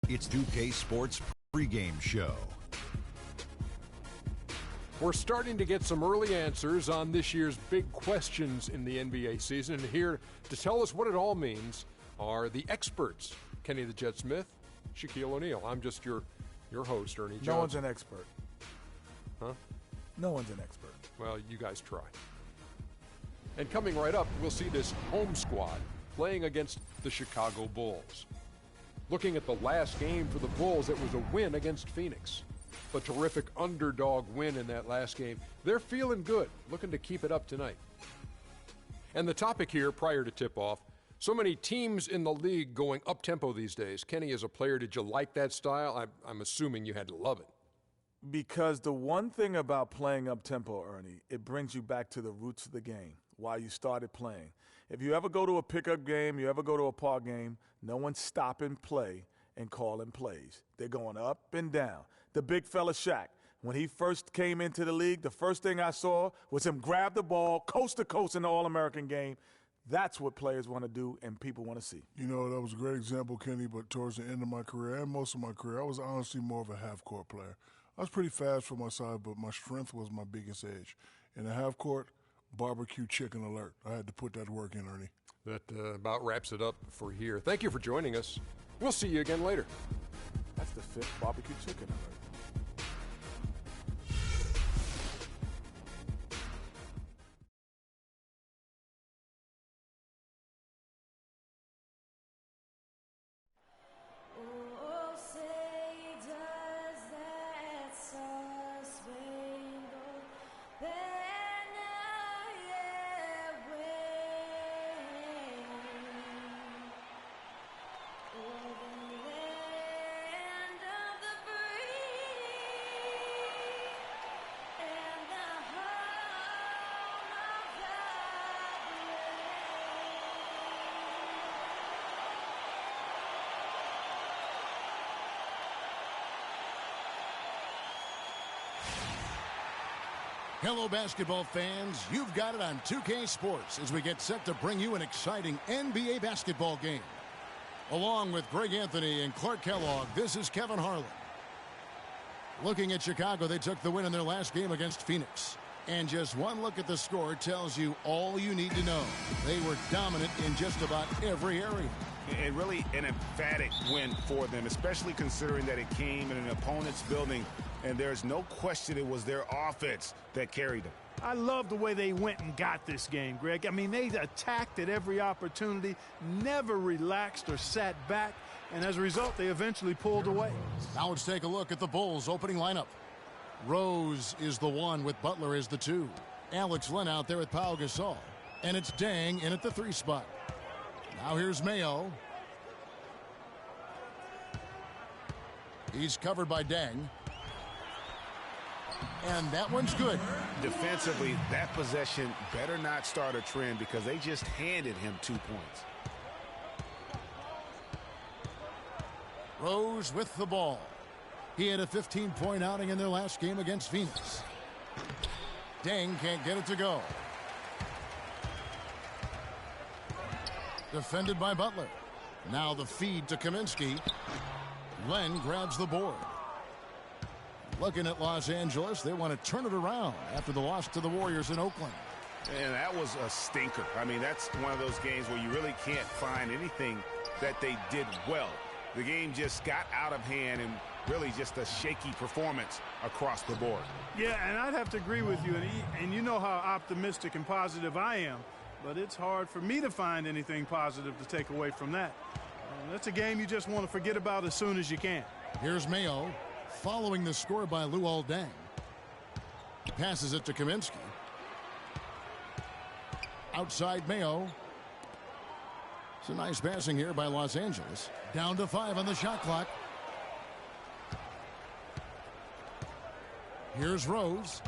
It's 2K Sports pregame show. We're starting to get some early answers on this year's big questions in the NBA season. And here to tell us what it all means are the experts. Kenny the Jet Smith, Shaquille O'Neal. I'm just your host, Ernie Johnson. No one's an expert. Huh? No one's an expert. Well, you guys try. And coming right up, we'll see this home squad playing against the Chicago Bulls. Looking at the last game for the Bulls, it was a win against Phoenix. A terrific underdog win in that last game. They're feeling good, looking to keep it up tonight. And the topic here, prior to tip-off, so many teams in the league going up-tempo these days. Kenny, as a player, did you like that style? I'm assuming you had to love it. Because the one thing about playing up-tempo, Ernie, it brings you back to the roots of the game, why you started playing. If you ever go to a pickup game, you ever go to a park game, no one's stopping play and calling plays. They're going up and down. The big fella Shaq, when he first came into the league, the first thing I saw was him grab the ball coast to coast in the All-American game. That's what players want to do and people want to see. You know, that was a great example, Kenny, but towards the end of my career and most of my career, I was honestly more of a half-court player. I was pretty fast for my size, but my strength was my biggest edge. In the half-court, barbecue chicken alert. I had to put that work in, Ernie. That about wraps it up for here. Thank you for joining us. We'll see you again later. That's the fifth barbecue chicken alert. Hello, basketball fans. You've got it on 2K Sports as we get set to bring you an exciting NBA basketball game. Along with Greg Anthony and Clark Kellogg, this is Kevin Harlan. Looking at Chicago, they took the win in their last game against Phoenix. And just one look at the score tells you all you need to know. They were dominant in just about every area. And really an emphatic win for them, especially considering that it came in an opponent's building. And there's no question it was their offense that carried them. I love the way they went and got this game, Greg. I mean, they attacked at every opportunity, never relaxed or sat back, and as a result, they eventually pulled away. Now let's take a look at the Bulls' opening lineup. Rose is the 1 with Butler as the 2. Alex Len out there with Pau Gasol. And it's Deng in at the 3 spot. Now here's Mayo. He's covered by Deng. And that one's good. Defensively, that possession better not start a trend because they just handed him 2 points. Rose with the ball. He had a 15-point outing in their last game against Phoenix. Deng can't get it to go. Defended by Butler. Now the feed to Kaminsky. Len grabs the board. Looking at Los Angeles, they want to turn it around after the loss to the Warriors in Oakland. And that was a stinker. I mean, that's one of those games where you really can't find anything that they did well. The game just got out of hand and really just a shaky performance across the board. Yeah, and I'd have to agree with you. And you know how optimistic and positive I am. But it's hard for me to find anything positive to take away from that. That's a game you just want to forget about as soon as you can. Here's Mayo. Following the score by Luol Deng. Passes it to Kaminsky. Outside Mayo. It's a nice passing here by Los Angeles. Down to 5 on the shot clock. Here's Rose.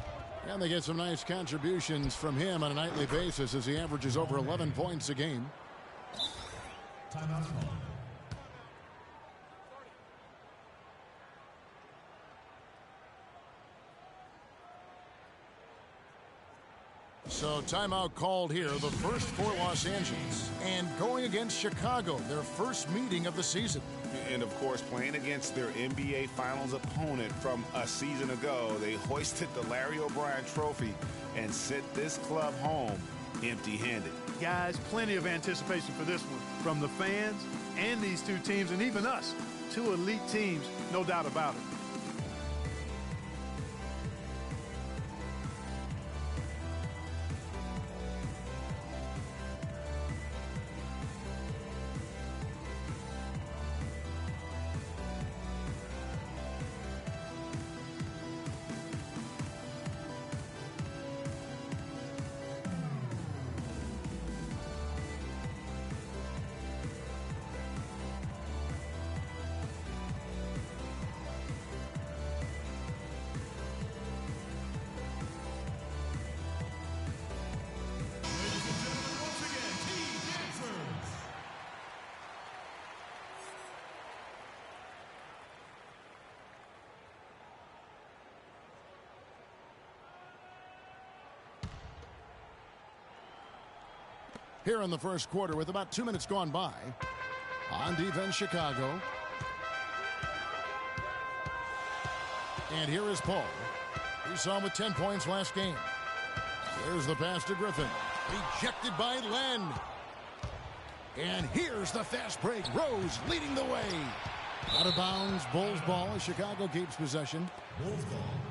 And they get some nice contributions from him on a nightly basis as he averages over 11 points a game. Timeout. So timeout called here, the first for Los Angeles. And going against Chicago, their first meeting of the season. And, of course, playing against their NBA Finals opponent from a season ago, they hoisted the Larry O'Brien Trophy and sent this club home empty-handed. Guys, plenty of anticipation for this one from the fans and these two teams and even us. Two elite teams, no doubt about it. Here in the first quarter with about 2 minutes gone by. On defense, Chicago. And here is Paul. We saw him with 10 points last game. There's the pass to Griffin. Rejected by Len. And here's the fast break. Rose leading the way. Out of bounds, Bulls ball as Chicago keeps possession.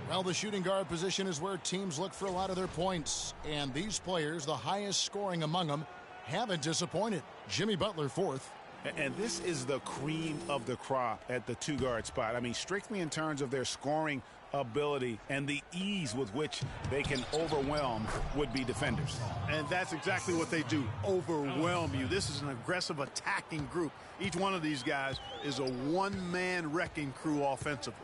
Well, the shooting guard position is where teams look for a lot of their points. And these players, the highest scoring among them, haven't disappointed. Jimmy Butler, fourth. And this is the cream of the crop at the two-guard spot. I mean, strictly in terms of their scoring ability and the ease with which they can overwhelm would-be defenders. And that's exactly what they do, overwhelm you. This is an aggressive attacking group. Each one of these guys is a one-man wrecking crew offensively.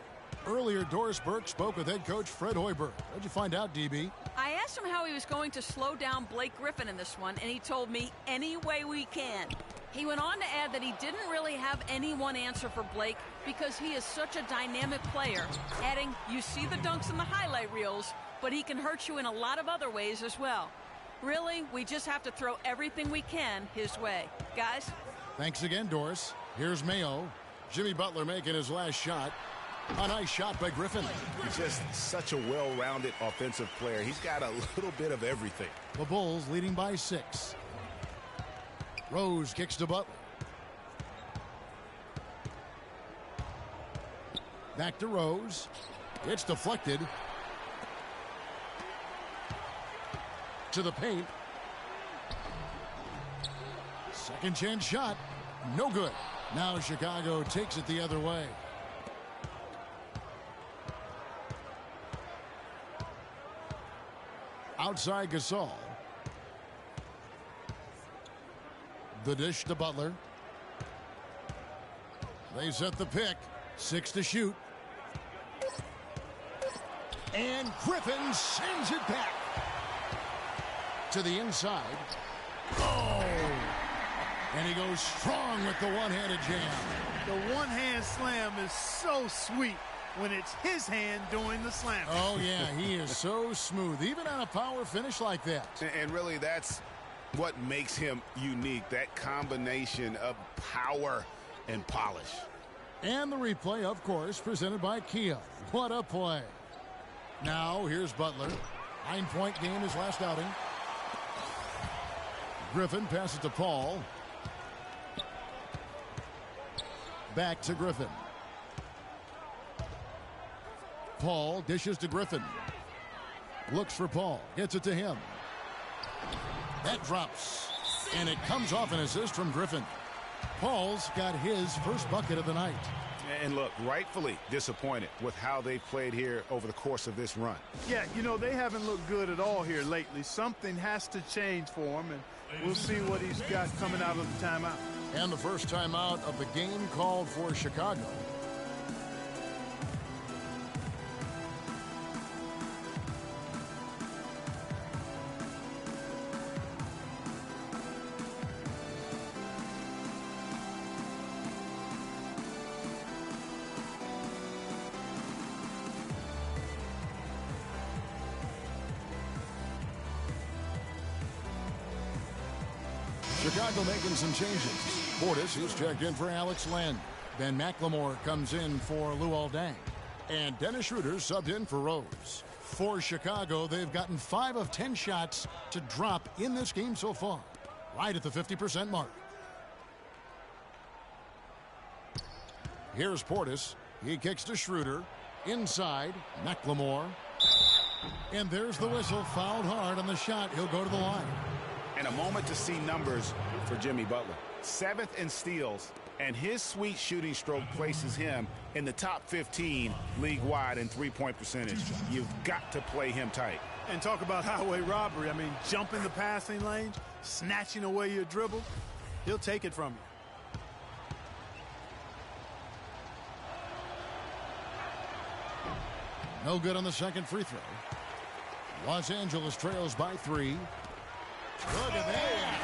Earlier, Doris Burke spoke with head coach Fred Hoiberg. What'd you find out, DB? I asked him how he was going to slow down Blake Griffin in this one, and he told me, any way we can. He went on to add that he didn't really have any one answer for Blake because he is such a dynamic player, adding, you see the dunks in the highlight reels, but he can hurt you in a lot of other ways as well. Really, we just have to throw everything we can his way. Guys? Thanks again, Doris. Here's Mayo. Jimmy Butler making his last shot. A nice shot by Griffin. He's just such a well-rounded offensive player. He's got a little bit of everything. The Bulls leading by 6. Rose kicks to Butler. Back to Rose. It's deflected. To the paint. Second chance shot. No good. Now Chicago takes it the other way. Outside Gasol. The dish to Butler. They set the pick. 6 to shoot. And Griffin sends it back. To the inside. Oh! And he goes strong with the one-handed jam. The one-hand slam is so sweet when it's his hand doing the slam. Oh, yeah, he is so smooth, even on a power finish like that. And really, that's what makes him unique, that combination of power and polish. And the replay, of course, presented by Kia. What a play. Now, here's Butler. 9-point game his last outing. Griffin passes to Paul. Back to Griffin. Paul dishes to Griffin. Looks for Paul. Gets it to him. That drops. And it comes off an assist from Griffin. Paul's got his first bucket of the night. And look, rightfully disappointed with how they've played here over the course of this run. Yeah, you know, they haven't looked good at all here lately. Something has to change for him, and we'll see what he's got coming out of the timeout. And the first timeout of the game called for Chicago. Chicago making some changes. Portis, who's checked in for Alex Len. Ben McLemore comes in for Luol Deng. And Dennis Schroeder subbed in for Rose. For Chicago, they've gotten 5 of 10 shots to drop in this game so far. Right at the 50% mark. Here's Portis. He kicks to Schroeder. Inside, McLemore. And there's the whistle. Fouled hard on the shot. He'll go to the line. And a moment to see numbers for Jimmy Butler. 7th in steals, and his sweet shooting stroke places him in the top 15 league-wide in three-point percentage. You've got to play him tight. And talk about highway robbery. I mean, jumping the passing lanes, snatching away your dribble. He'll take it from you. No good on the second free throw. Los Angeles trails by 3. Look at that.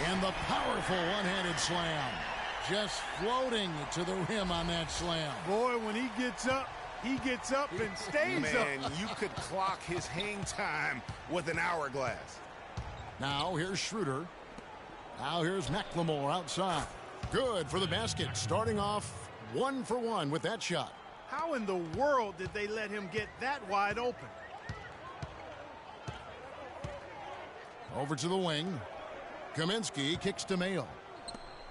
And the powerful one-handed slam. Just floating to the rim on that slam. Boy, when he gets up and stays up. Man, you could clock his hang time with an hourglass. Now here's Schroeder. Now here's McLemore outside. Good for the basket. Starting off 1 for 1 with that shot. How in the world did they let him get that wide open? Over to the wing. Kaminsky kicks to Mayo.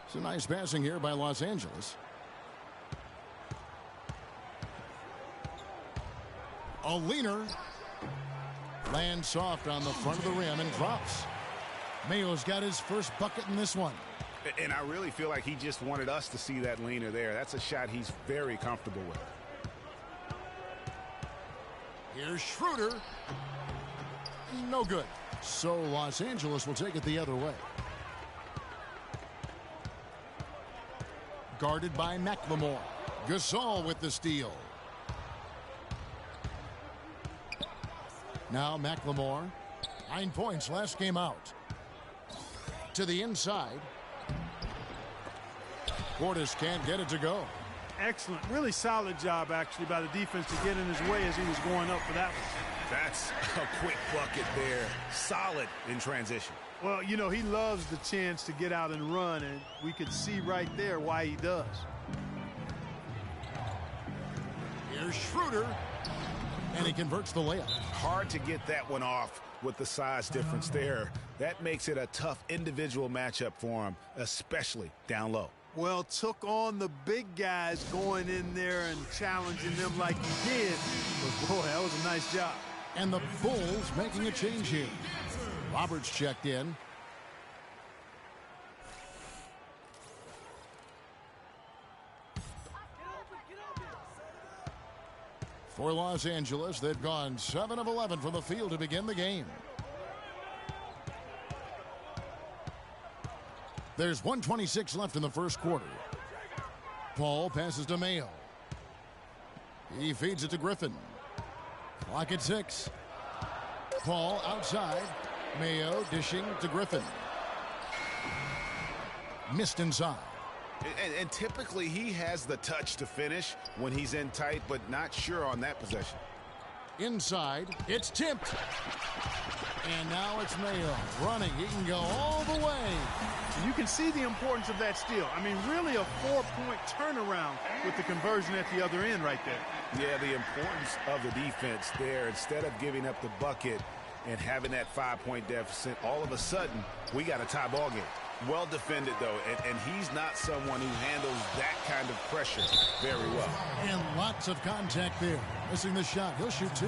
It's a nice passing here by Los Angeles. A leaner. Lands soft on the front of the rim and drops. Mayo's got his first bucket in this one. And I really feel like he just wanted us to see that leaner there. That's a shot he's very comfortable with. Here's Schroeder. No good. So Los Angeles will take it the other way. Guarded by McLemore. Gasol with the steal. Now McLemore. 9 points last game out. To the inside. Portis can't get it to go. Excellent. Really solid job, actually, by the defense to get in his way as he was going up for that one. That's a quick bucket there. Solid in transition. Well, you know, he loves the chance to get out and run, and we could see right there why he does. Here's Schroeder. And he converts the layup. Hard to get that one off with the size difference there. That makes it a tough individual matchup for him, especially down low. Well, took on the big guys going in there and challenging them like he did. But, boy, that was a nice job. And the Bulls making a change here. Roberts checked in. For Los Angeles, they've gone 7 of 11 from the field to begin the game. There's 1:26 left in the first quarter. Paul passes to Mayo. He feeds it to Griffin. Clock at 6. Paul outside. Mayo dishing to Griffin. Missed inside. And typically he has the touch to finish when he's in tight, but not sure on that possession. Inside. It's tipped. And now it's Mayo running. He can go all the way. You can see the importance of that steal. I mean, really a 4-point turnaround with the conversion at the other end right there. Yeah, the importance of the defense there. Instead of giving up the bucket and having that 5-point deficit, all of a sudden, we got a tie ball game. Well defended, though, and he's not someone who handles that kind of pressure very well. And lots of contact there. Missing the shot. He'll shoot 2.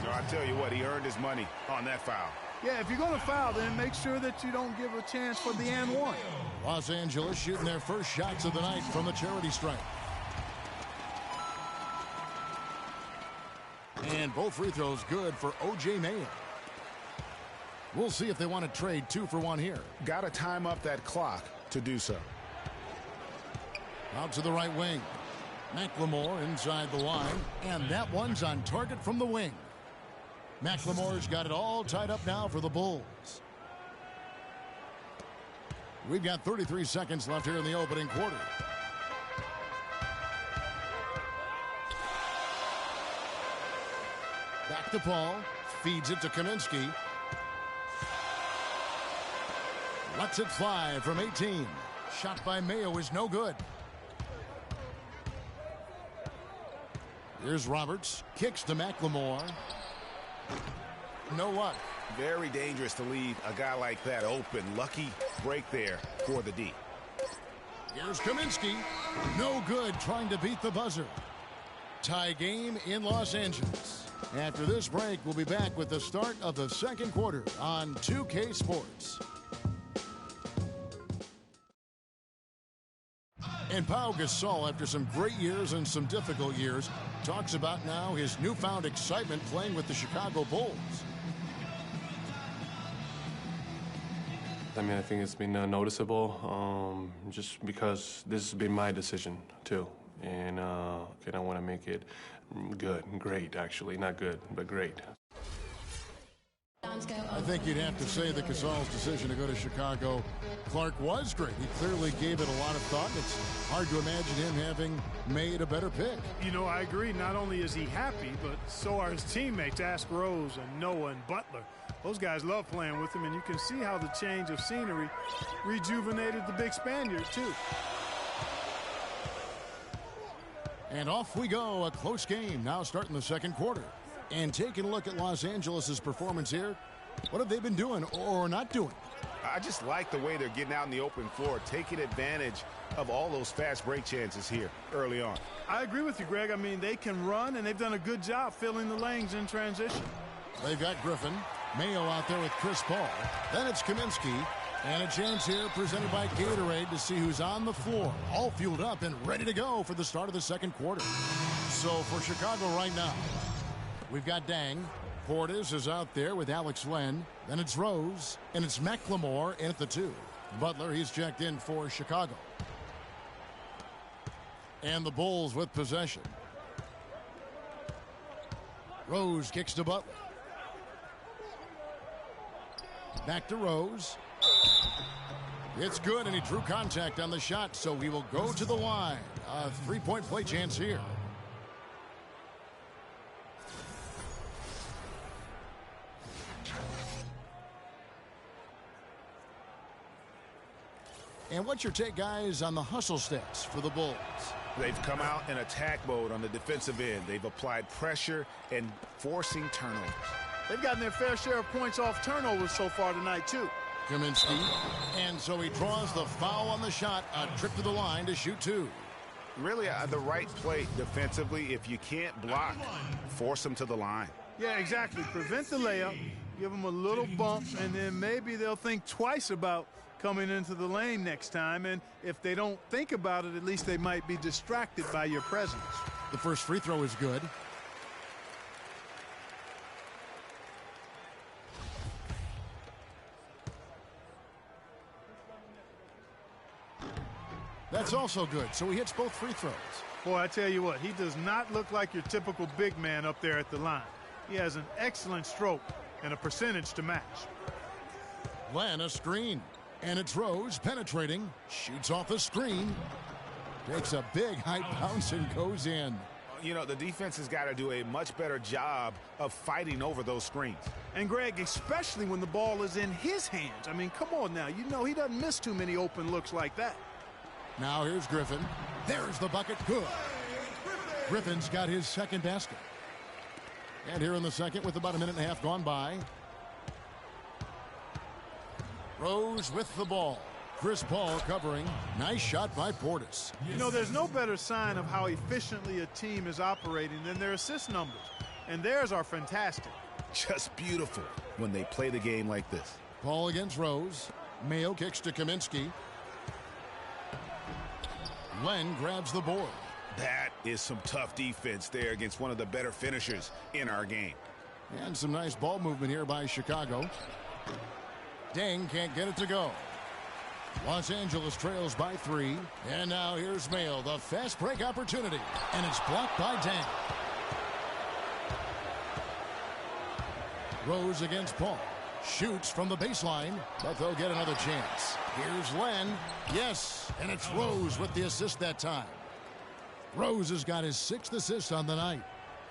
So I tell you what, he earned his money on that foul. Yeah, if you're going to foul, then make sure that you don't give a chance for the and one. Los Angeles shooting their first shots of the night from the charity stripe. And both free throws good for O.J. Mayo. We'll see if they want to trade 2 for 1 here. Got to time up that clock to do so. Out to the right wing. McLemore inside the line. And that one's on target from the wing. McLemore's got it all tied up now for the Bulls. We've got 33 seconds left here in the opening quarter. Back to Paul. Feeds it to Kaminsky. Lets it fly from 18. Shot by Mayo is no good. Here's Roberts. Kicks to McLemore. No luck. Very dangerous to leave a guy like that open. Lucky break there for the D. Here's Kaminsky. No good, trying to beat the buzzer. Tie game in Los Angeles. After this break, we'll be back with the start of the second quarter on 2K Sports. And Pau Gasol, after some great years and some difficult years, talks about now his newfound excitement playing with the Chicago Bulls. I mean, I think it's been noticeable just because this has been my decision, too. And I want to make it good, great, actually. Not good, but great. I think you'd have to say that Gasol's decision to go to Chicago, Clark, was great. He clearly gave it a lot of thought. It's hard to imagine him having made a better pick. You know, I agree. Not only is he happy, but so are his teammates. Ask Rose and Noah and Butler. Those guys love playing with him, and you can see how the change of scenery rejuvenated the big Spaniard, too. And off we go. A close game now starting the second quarter. And taking a look at Los Angeles' performance here, what have they been doing or not doing? I just like the way they're getting out in the open floor, taking advantage of all those fast break chances here early on. I agree with you, Greg. I mean, they can run, and they've done a good job filling the lanes in transition. They've got Griffin. Mayo out there with Chris Paul. Then it's Kaminsky. And a chance here presented by Gatorade to see who's on the floor. All fueled up and ready to go for the start of the second quarter. So for Chicago right now, we've got Dang. Portis is out there with Alex Len. Then it's Rose. And it's McLemore in at the 2. Butler, he's checked in for Chicago. And the Bulls with possession. Rose kicks to Butler. Back to Rose. It's good, and he drew contact on the shot, so he will go to the line. A three-point play chance here. And what's your take, guys, on the hustle stats for the Bulls? They've come out in attack mode on the defensive end. They've applied pressure and forcing turnovers. They've gotten their fair share of points off turnovers so far tonight, too. Kaminsky, and so he draws the foul on the shot, a trip to the line to shoot 2. Really the right play defensively. If you can't block, force them to the line. Yeah, exactly. Prevent the layup, give them a little bump, and then maybe they'll think twice about coming into the lane next time. And if they don't think about it, at least they might be distracted by your presence. The first free throw is good. That's also good, so he hits both free throws. Boy, I tell you what, he does not look like your typical big man up there at the line. He has an excellent stroke and a percentage to match. Len, a screen. And it's Rose penetrating. Shoots off the screen. Takes a big high bounce and goes in. You know, the defense has got to do a much better job of fighting over those screens. And, Greg, especially when the ball is in his hands. I mean, come on now. You know he doesn't miss too many open looks like that. Now here's Griffin. There's the bucket. Good. Griffin's got his second basket. And here in the second with about a minute and a half gone by. Rose with the ball. Chris Paul covering. Nice shot by Portis. You know, there's no better sign of how efficiently a team is operating than their assist numbers. And theirs are fantastic. Just beautiful when they play the game like this. Paul against Rose. Mayo kicks to Kaminsky. Len grabs the board. That is some tough defense there against one of the better finishers in our game. And some nice ball movement here by Chicago. Dang can't get it to go. Los Angeles trails by 3. And now here's Mayo, the fast break opportunity. And it's blocked by Dang. Rose against Paul. Shoots from the baseline, but they'll get another chance. Here's Len. Yes, and it's Rose with the assist that time. Rose has got his 6th assist on the night.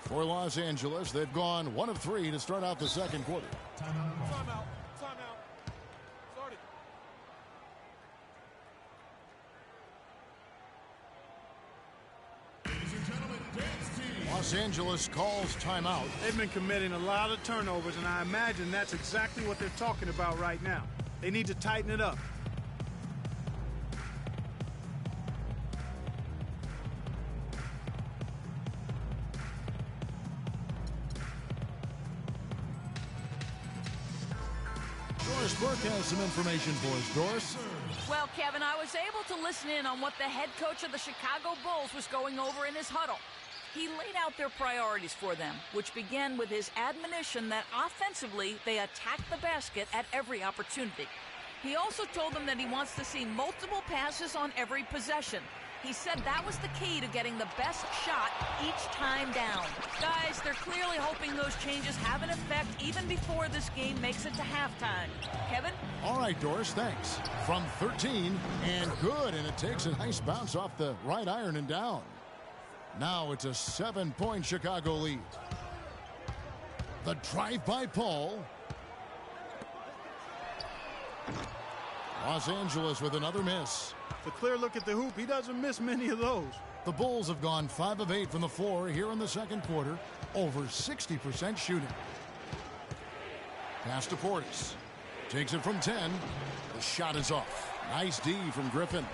For Los Angeles, they've gone 1 of 3 to start out the second quarter. Timeout. Start it. Los Angeles calls timeout. They've been committing a lot of turnovers, and I imagine that's exactly what they're talking about right now. They need to tighten it up. Doris Burke has some information for us. Doris? Well, Kevin, I was able to listen in on what the head coach of the Chicago Bulls was going over in his huddle. He laid out their priorities for them, which began with his admonition that offensively they attack the basket at every opportunity. He also told them that he wants to see multiple passes on every possession. He said that was the key to getting the best shot each time down. Guys, they're clearly hoping those changes have an effect even before this game makes it to halftime. Kevin? All right, Doris, thanks. From 13, and good, and it takes a nice bounce off the right iron and down. Now it's a 7-point Chicago lead. The drive by Paul. Los Angeles with another miss. The clear look at the hoop. He doesn't miss many of those. The Bulls have gone 5 of 8 from the floor here in the second quarter. Over 60% shooting. Pass to Portis. Takes it from 10. The shot is off. Nice D from Griffin.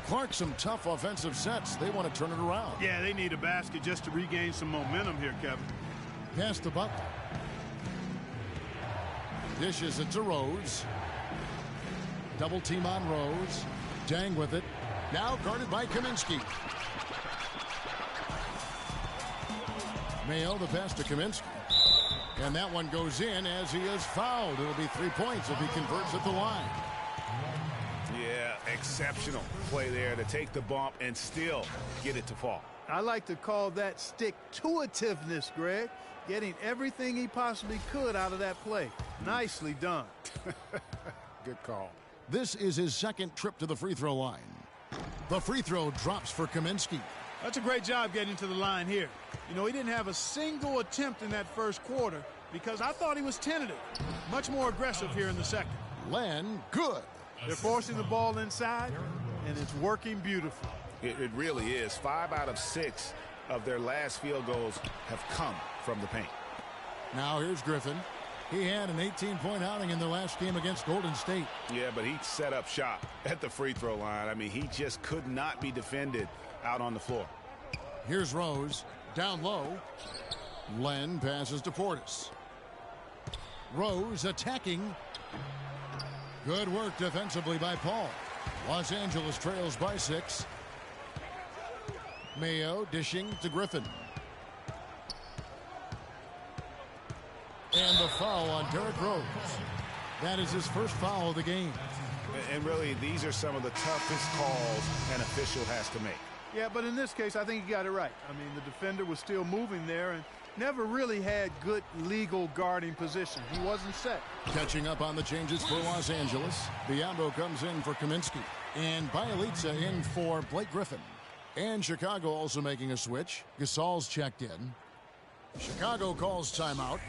Clark, some tough offensive sets. They want to turn it around. Yeah, they need a basket just to regain some momentum here, Kevin. Pass to Butler. Dishes it to Rose. Double team on Rose. Dang with it. Now guarded by Kaminsky. Mayo, the pass to Kaminsky. And that one goes in as he is fouled. It'll be 3 points if he converts at the line. Yeah, exceptional play there to take the bump and still get it to fall. I like to call that stick-to-itiveness, Greg. Getting everything he possibly could out of that play. Nicely done. Good call. This is his second trip to the free throw line. The free throw drops for Kaminsky. That's a great job getting to the line here. You know, he didn't have a single attempt in that first quarter because I thought he was tentative. Much more aggressive here in the second. Len, good. They're forcing the ball inside, and it's working beautifully. It really is. 5 out of 6 of their last field goals have come from the paint. Now here's Griffin. He had an 18-point outing in the last game against Golden State. Yeah, but he set up shop at the free throw line. I mean, he just could not be defended out on the floor. Here's Rose. Down low. Len passes to Portis. Rose attacking. Good work defensively by Paul. Los Angeles trails by 6. Mayo dishing to Griffin. And the foul on Derrick Rose. That is his first foul of the game. And really, these are some of the toughest calls an official has to make. Yeah, but in this case, I think he got it right. I mean, the defender was still moving there and never really had good legal guarding position. He wasn't set. Catching up on the changes for Los Angeles. Biombo comes in for Kaminsky. And Bielitsa in for Blake Griffin. And Chicago also making a switch. Gasol's checked in. Chicago calls timeout.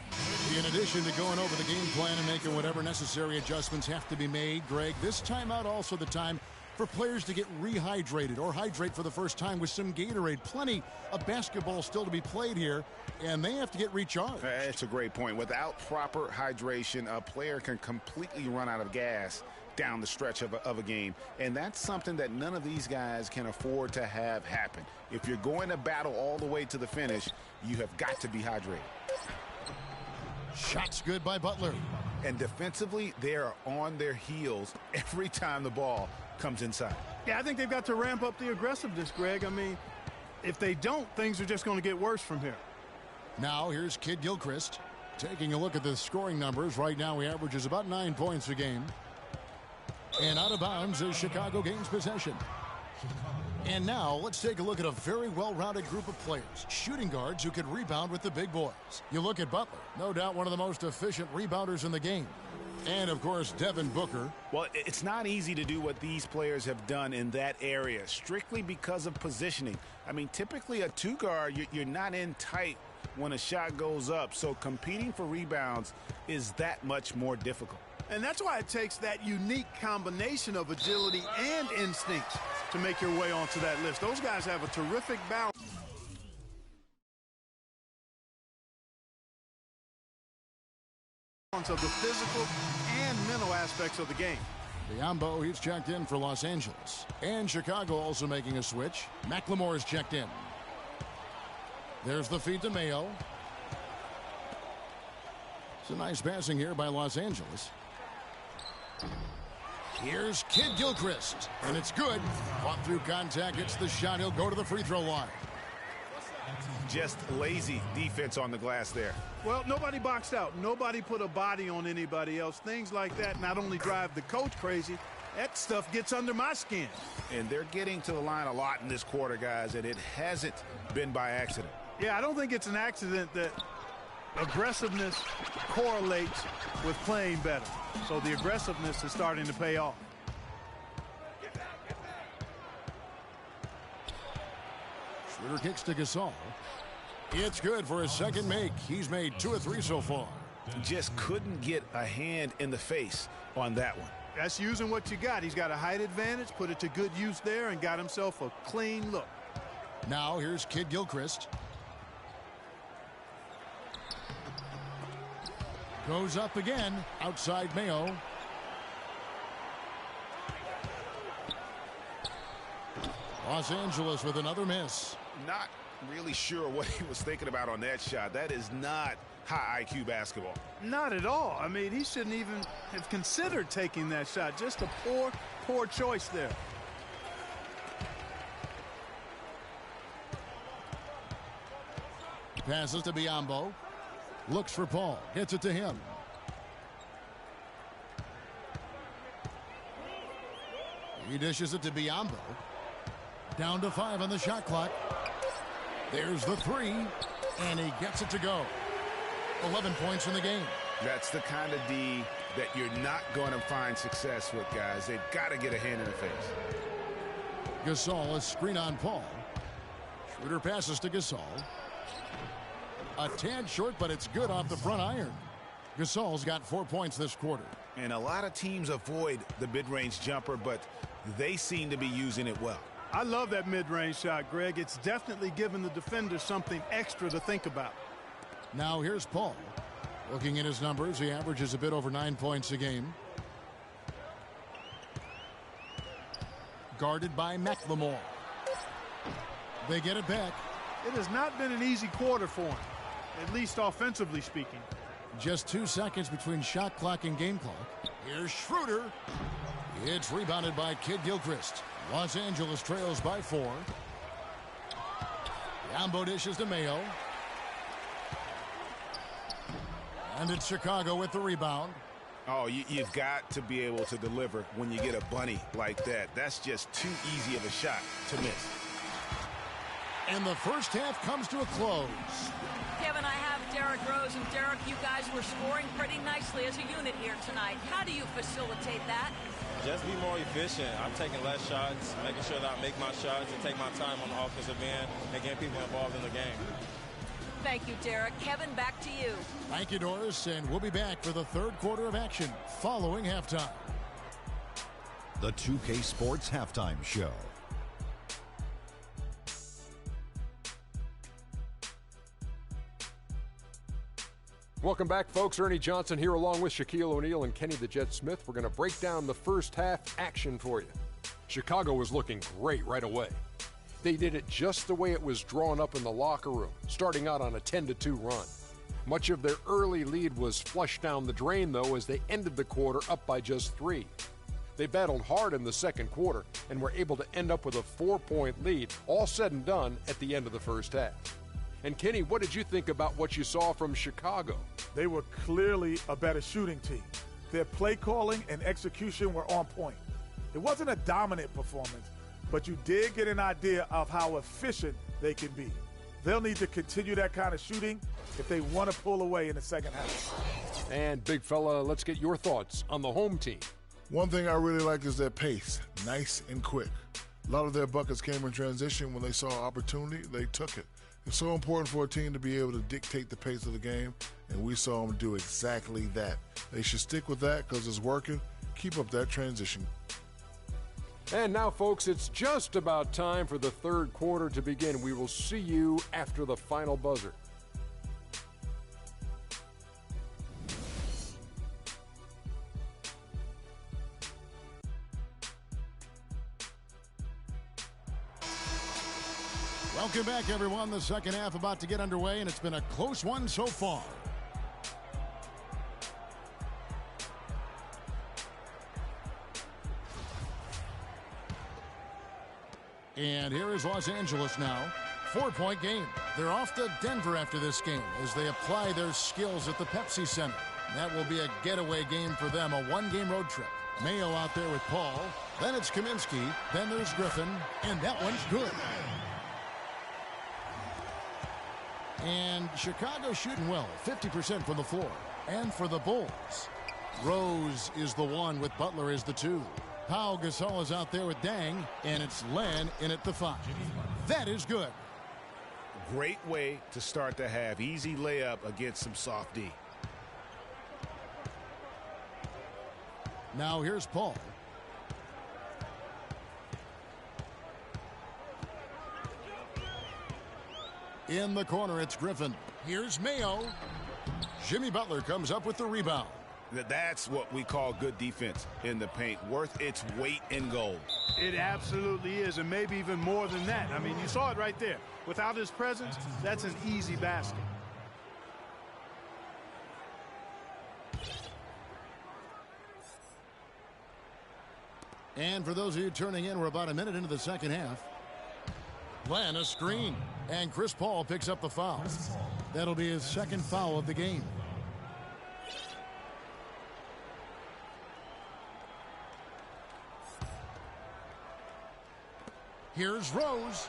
In addition to going over the game plan and making whatever necessary adjustments have to be made, Greg, this timeout also the time for players to get rehydrated or hydrate for the first time with some Gatorade. Plenty of basketball still to be played here, and they have to get recharged. That's a great point. Without proper hydration, a player can completely run out of gas down the stretch of a game, and that's something that none of these guys can afford to have happen. If you're going to battle all the way to the finish, you have got to be hydrated. Shots good by Butler. And defensively, they are on their heels every time the ball comes inside. Yeah, I think they've got to ramp up the aggressiveness, Greg. I mean, if they don't, things are just going to get worse from here. Now here's Kid Gilchrist. Taking a look at the scoring numbers. Right now he averages about 9 points a game. And out of bounds as Chicago gains possession. And now let's take a look at a very well-rounded group of players. Shooting guards who can rebound with the big boys. You look at Butler, no doubt one of the most efficient rebounders in the game. And, of course, Devin Booker. Well, it's not easy to do what these players have done in that area, strictly because of positioning. I mean, typically a 2-guard, you're not in tight when a shot goes up, so competing for rebounds is that much more difficult. And that's why it takes that unique combination of agility and instincts to make your way onto that list. Those guys have a terrific balance. of the physical and mental aspects of the game. Biyombo, he's checked in for Los Angeles. And Chicago also making a switch. McLemore is checked in. There's the feed to Mayo. It's a nice passing here by Los Angeles. Here's Kid Gilchrist, and it's good. Fought through contact, hits the shot. He'll go to the free throw line. Just lazy defense on the glass there. Well, nobody boxed out. Nobody put a body on anybody else. Things like that not only drive the coach crazy, that stuff gets under my skin. And they're getting to the line a lot in this quarter, guys, and it hasn't been by accident. Yeah, I don't think it's an accident that aggressiveness correlates with playing better. So the aggressiveness is starting to pay off. Schroeder kicks to Gasol. It's good for his second make. He's made 2 of 3 so far. Just couldn't get a hand in the face on that one. That's using what you got. He's got a height advantage, put it to good use there, and got himself a clean look. Now here's Kid Gilchrist. Goes up again, outside Mayo. Los Angeles with another miss. Not really sure what he was thinking about on that shot. That is not high IQ basketball. Not at all. I mean, he shouldn't even have considered taking that shot. Just a poor choice there. Passes to Biyombo. Looks for Paul. Gets it to him. He dishes it to Biyombo. Down to 5 on the shot clock. There's the 3. And he gets it to go. 11 points in the game. That's the kind of D that you're not going to find success with, guys. They've got to get a hand in the face. Gasol, a screen on Paul. Schroeder passes to Gasol. A tad short, but it's good off the front iron. Gasol's got 4 points this quarter. And a lot of teams avoid the mid-range jumper, but they seem to be using it well. I love that mid-range shot, Greg. It's definitely given the defender something extra to think about. Now here's Paul. Looking at his numbers, he averages a bit over 9 points a game. Guarded by McLemore. They get it back. It has not been an easy quarter for him, at least offensively speaking. Just 2 seconds between shot clock and game clock. Here's Schroeder. It's rebounded by Kid Gilchrist. Los Angeles trails by 4. Biyombo dishes to Mayo. And it's Chicago with the rebound. Oh, you've got to be able to deliver when you get a bunny like that. That's just too easy of a shot to miss. And the first half comes to a close. Kevin, I have Derrick Rose, and Derrick, you guys were scoring pretty nicely as a unit here tonight. How do you facilitate that? Just be more efficient. I'm taking less shots, making sure that I make my shots and take my time on the offensive end and getting people involved in the game. Thank you, Derrick. Kevin, back to you. Thank you, Doris, and we'll be back for the third quarter of action following halftime. The 2K Sports Halftime Show. Welcome back, folks. Ernie Johnson here along with Shaquille O'Neal and Kenny the Jet Smith. We're going to break down the first half action for you. Chicago was looking great right away. They did it just the way it was drawn up in the locker room, starting out on a 10-2 run. Much of their early lead was flushed down the drain, though, as they ended the quarter up by just 3. They battled hard in the second quarter and were able to end up with a 4-point lead, all said and done at the end of the first half. And Kenny, what did you think about what you saw from Chicago? They were clearly a better shooting team. Their play calling and execution were on point. It wasn't a dominant performance, but you did get an idea of how efficient they can be. They'll need to continue that kind of shooting if they want to pull away in the second half. And big fella, let's get your thoughts on the home team. One thing I really like is their pace, nice and quick. A lot of their buckets came in transition. When they saw opportunity, they took it. It's so important for a team to be able to dictate the pace of the game, and we saw them do exactly that. They should stick with that because it's working. Keep up that transition. And now, folks, it's just about time for the third quarter to begin. We will see you after the final buzzer. Welcome back, everyone. The second half about to get underway, and it's been a close one so far. And here is Los Angeles now. 4-point game. They're off to Denver after this game as they apply their skills at the Pepsi Center. That will be a getaway game for them, a one-game road trip. Mayo out there with Paul. Then it's Kaminsky. Then there's Griffin. And that one's good. And Chicago shooting well, 50% from the floor. And for the Bulls, Rose is the one with Butler as the 2. Pau Gasol is out there with Dang, and it's Len in at the 5. That is good. Great way to start the half. Easy layup against some soft D. Now here's Paul. In the corner, it's Griffin. Here's Mayo. Jimmy Butler comes up with the rebound. That's what we call good defense in the paint. Worth its weight in gold. It absolutely is, and maybe even more than that. I mean, you saw it right there. Without his presence, that's an easy basket. And for those of you turning in, we're about a minute into the second half. Len, a screen. And Chris Paul picks up the foul. That'll be his second foul of the game. Here's Rose.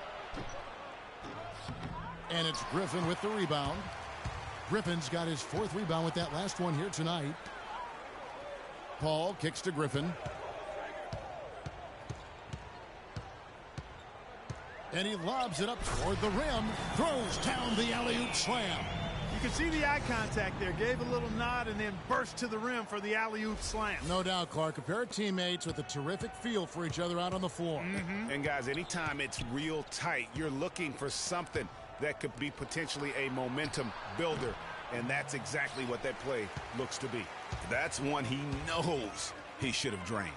And it's Griffin with the rebound. Griffin's got his 4th rebound with that last one here tonight. Paul kicks to Griffin. And he lobs it up toward the rim. Throws down the alley-oop slam. You can see the eye contact there. Gave a little nod and then burst to the rim for the alley-oop slam. No doubt, Clark. A pair of teammates with a terrific feel for each other out on the floor. And, guys, anytime it's real tight, you're looking for something that could be potentially a momentum builder. And that's exactly what that play looks to be. That's one he knows he should have drained.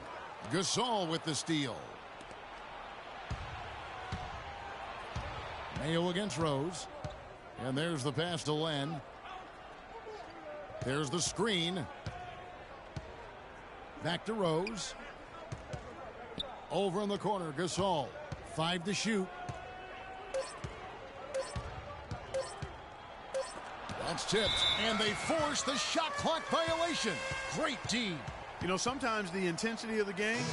Gasol with the steal. Mayo against Rose. And there's the pass to Len. There's the screen. Back to Rose. Over in the corner, Gasol. 5 to shoot. That's tipped. And they force the shot clock violation. Great D. You know, sometimes the intensity of the game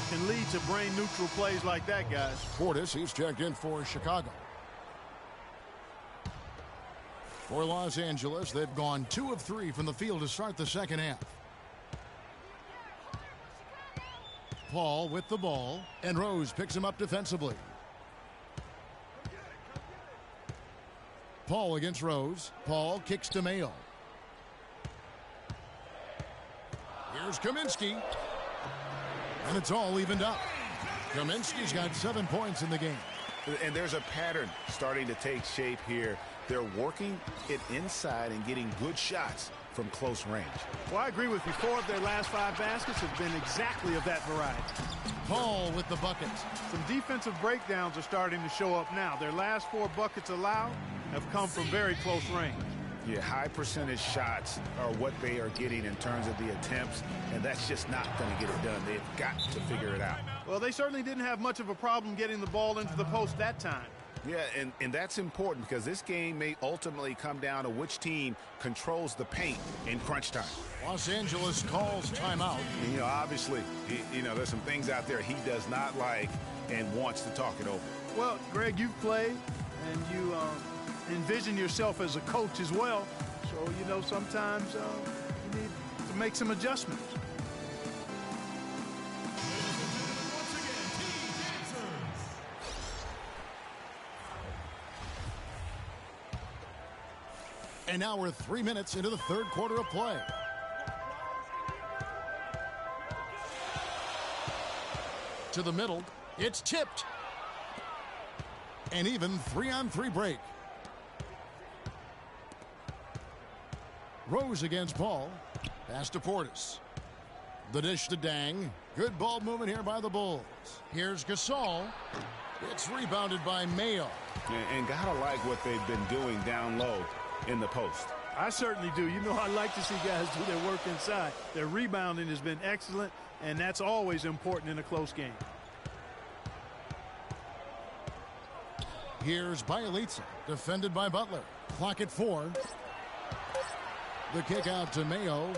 can lead to brain-neutral plays like that, guys. Portis, he's checked in for Chicago. For Los Angeles, they've gone 2 of 3 from the field to start the second half. Paul with the ball, and Rose picks him up defensively. Paul against Rose. Paul kicks to Mayo. Here's Kaminsky. And it's all evened up. Kaminsky's got 7 points in the game. And there's a pattern starting to take shape here. They're working it inside and getting good shots from close range. Well, I agree with you. 4 of their last 5 baskets have been exactly of that variety. Paul with the buckets. Some defensive breakdowns are starting to show up now. Their last 4 buckets allowed have come from very close range. Yeah, high percentage shots are what they are getting in terms of the attempts, and that's just not going to get it done. They've got to figure it out. Well, they certainly didn't have much of a problem getting the ball into the post that time. Yeah, and that's important because this game may ultimately come down to which team controls the paint in crunch time. Los Angeles calls timeout. And, you know, obviously, there's some things out there he does not like and wants to talk it over. Well, Greg, you've played and you envision yourself as a coach as well. So, you know, sometimes you need to make some adjustments. And now we're 3 minutes into the third quarter of play. To the middle, it's tipped. An even 3-on-3 break. Rose against Paul. Pass to Portis. The dish to Dang. Good ball movement here by the Bulls. Here's Gasol. It's rebounded by Mayo. And gotta like what they've been doing down low in the post. I certainly do. You know, I like to see guys do their work inside. Their rebounding has been excellent, and that's always important in a close game. Here's Bielitsa, defended by Butler. Clock at 4. The kick out to Mayo.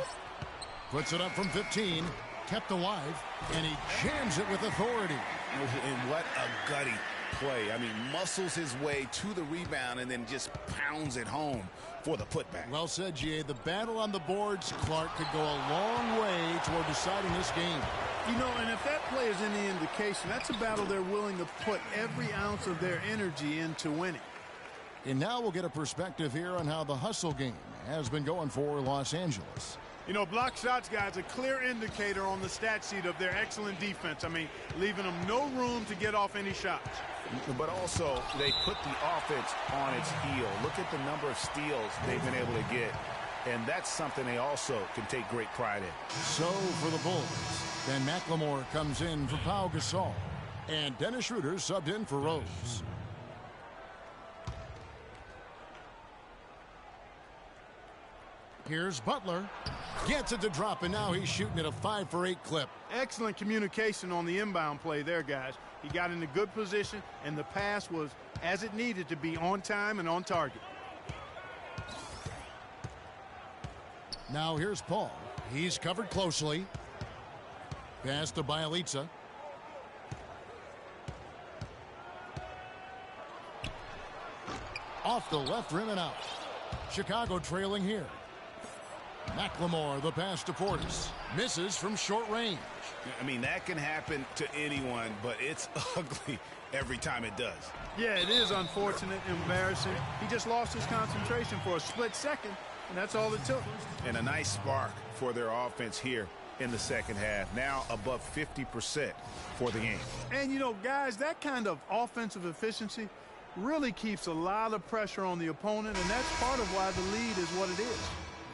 Puts it up from 15. Kept alive, and he jams it with authority. And what a gutty play. I mean, muscles his way to the rebound and then just pounds it home for the putback. Well said, G.A. The battle on the boards, Clark, could go a long way toward deciding this game. You know, and if that play is any indication, that's a battle they're willing to put every ounce of their energy into winning. And now we'll get a perspective here on how the hustle game has been going for Los Angeles. You know, block shots, guys, a clear indicator on the stat sheet of their excellent defense. I mean, leaving them no room to get off any shots. But also, they put the offense on its heel. Look at the number of steals they've been able to get. And that's something they also can take great pride in. So for the Bulls, Ben McLemore comes in for Pau Gasol. And Dennis Schroeder subbed in for Rose. Here's Butler. Gets it to drop, and now he's shooting at a 5 for 8 clip. Excellent communication on the inbound play there, guys. He got in a good position, and the pass was as it needed to be, on time and on target. Now here's Paul. He's covered closely. Pass to Bielitsa. Off the left rim and out. Chicago trailing here. McLemore, the pass to Portis. Misses from short range. I mean, that can happen to anyone, but it's ugly every time it does. Yeah, it is unfortunate, embarrassing. He just lost his concentration for a split second, and that's all it took. And a nice spark for their offense here in the second half. Now above 50% for the game. And, you know, guys, that kind of offensive efficiency really keeps a lot of pressure on the opponent, and that's part of why the lead is what it is.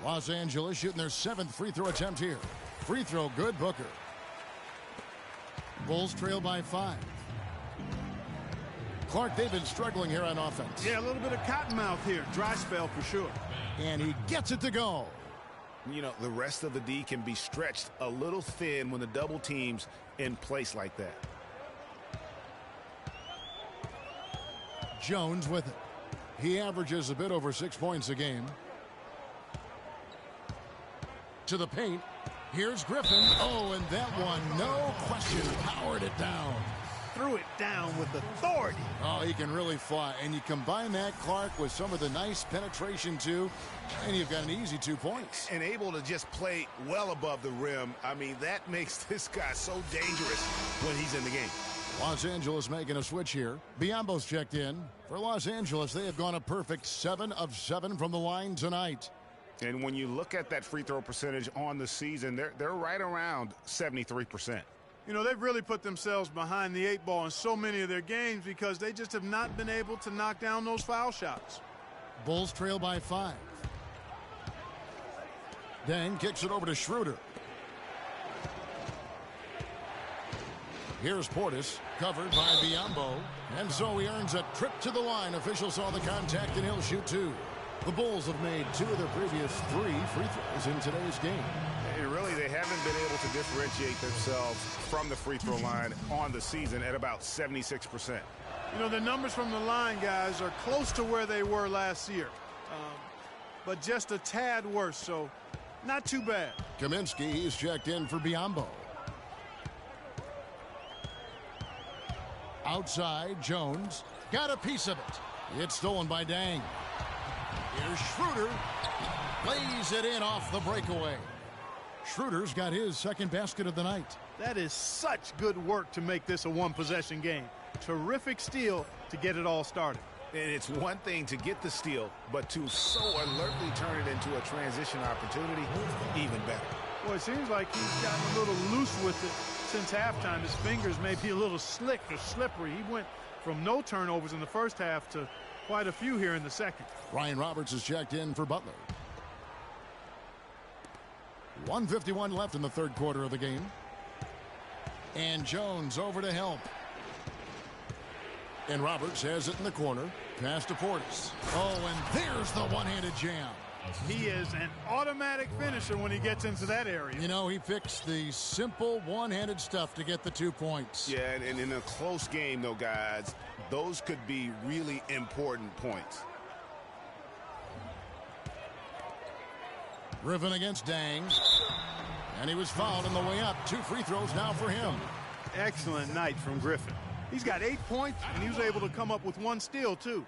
Los Angeles shooting their 7th free throw attempt here. Free throw good, Booker. Bulls trail by 5. Clark, they've been struggling here on offense. Yeah, a little bit of cottonmouth here. Dry spell for sure. And he gets it to go. You know, the rest of the D can be stretched a little thin when the double team's in place like that. Jones with it. He averages a bit over 6 points a game. To the paint. Here's Griffin. Oh, and that one, no question, powered it down. Threw it down with authority. Oh, he can really fly. And you combine that, Clark, with some of the nice penetration, too, and you've got an easy 2 points. And able to just play well above the rim. I mean, that makes this guy so dangerous when he's in the game. Los Angeles making a switch here. Biyombo's checked in. For Los Angeles, they have gone a perfect 7 of 7 from the line tonight. And when you look at that free throw percentage on the season, they're right around 73%. You know, they've really put themselves behind the 8 ball in so many of their games because they just have not been able to knock down those foul shots. Bulls trail by 5. Then kicks it over to Schroeder. Here's Portis, covered by Biyombo. And so he earns a trip to the line. Officials saw the contact, and he'll shoot 2. The Bulls have made 2 of their previous 3 free throws in today's game. And really, they haven't been able to differentiate themselves from the free throw line on the season at about 76%. You know, the numbers from the line, guys, are close to where they were last year. But just a tad worse, so not too bad. Kaminsky, he's checked in for Biyombo. Outside, Jones got a piece of it. It's stolen by Dang. Here's Schroeder. Lays it in off the breakaway. Schroeder's got his second basket of the night. That is such good work to make this a one-possession game. Terrific steal to get it all started. And it's one thing to get the steal, but to so alertly turn it into a transition opportunity, even better. Well, it seems like he's gotten a little loose with it since halftime. His fingers may be a little slick or slippery. He went from no turnovers in the first half to quite a few here in the second. Ryan Roberts is checked in for Butler. 1:51 left in the third quarter of the game. And Jones over to help. And Roberts has it in the corner. Pass to Portis. Oh, and there's the one-handed jam. He is an automatic finisher when he gets into that area. You know, he picks the simple one-handed stuff to get the 2 points. Yeah, and in a close game, though, guys, those could be really important points. Griffin against Dang. And he was fouled on the way up. 2 free throws now for him. Excellent night from Griffin. He's got 8 points, and he was able to come up with 1 steal, too.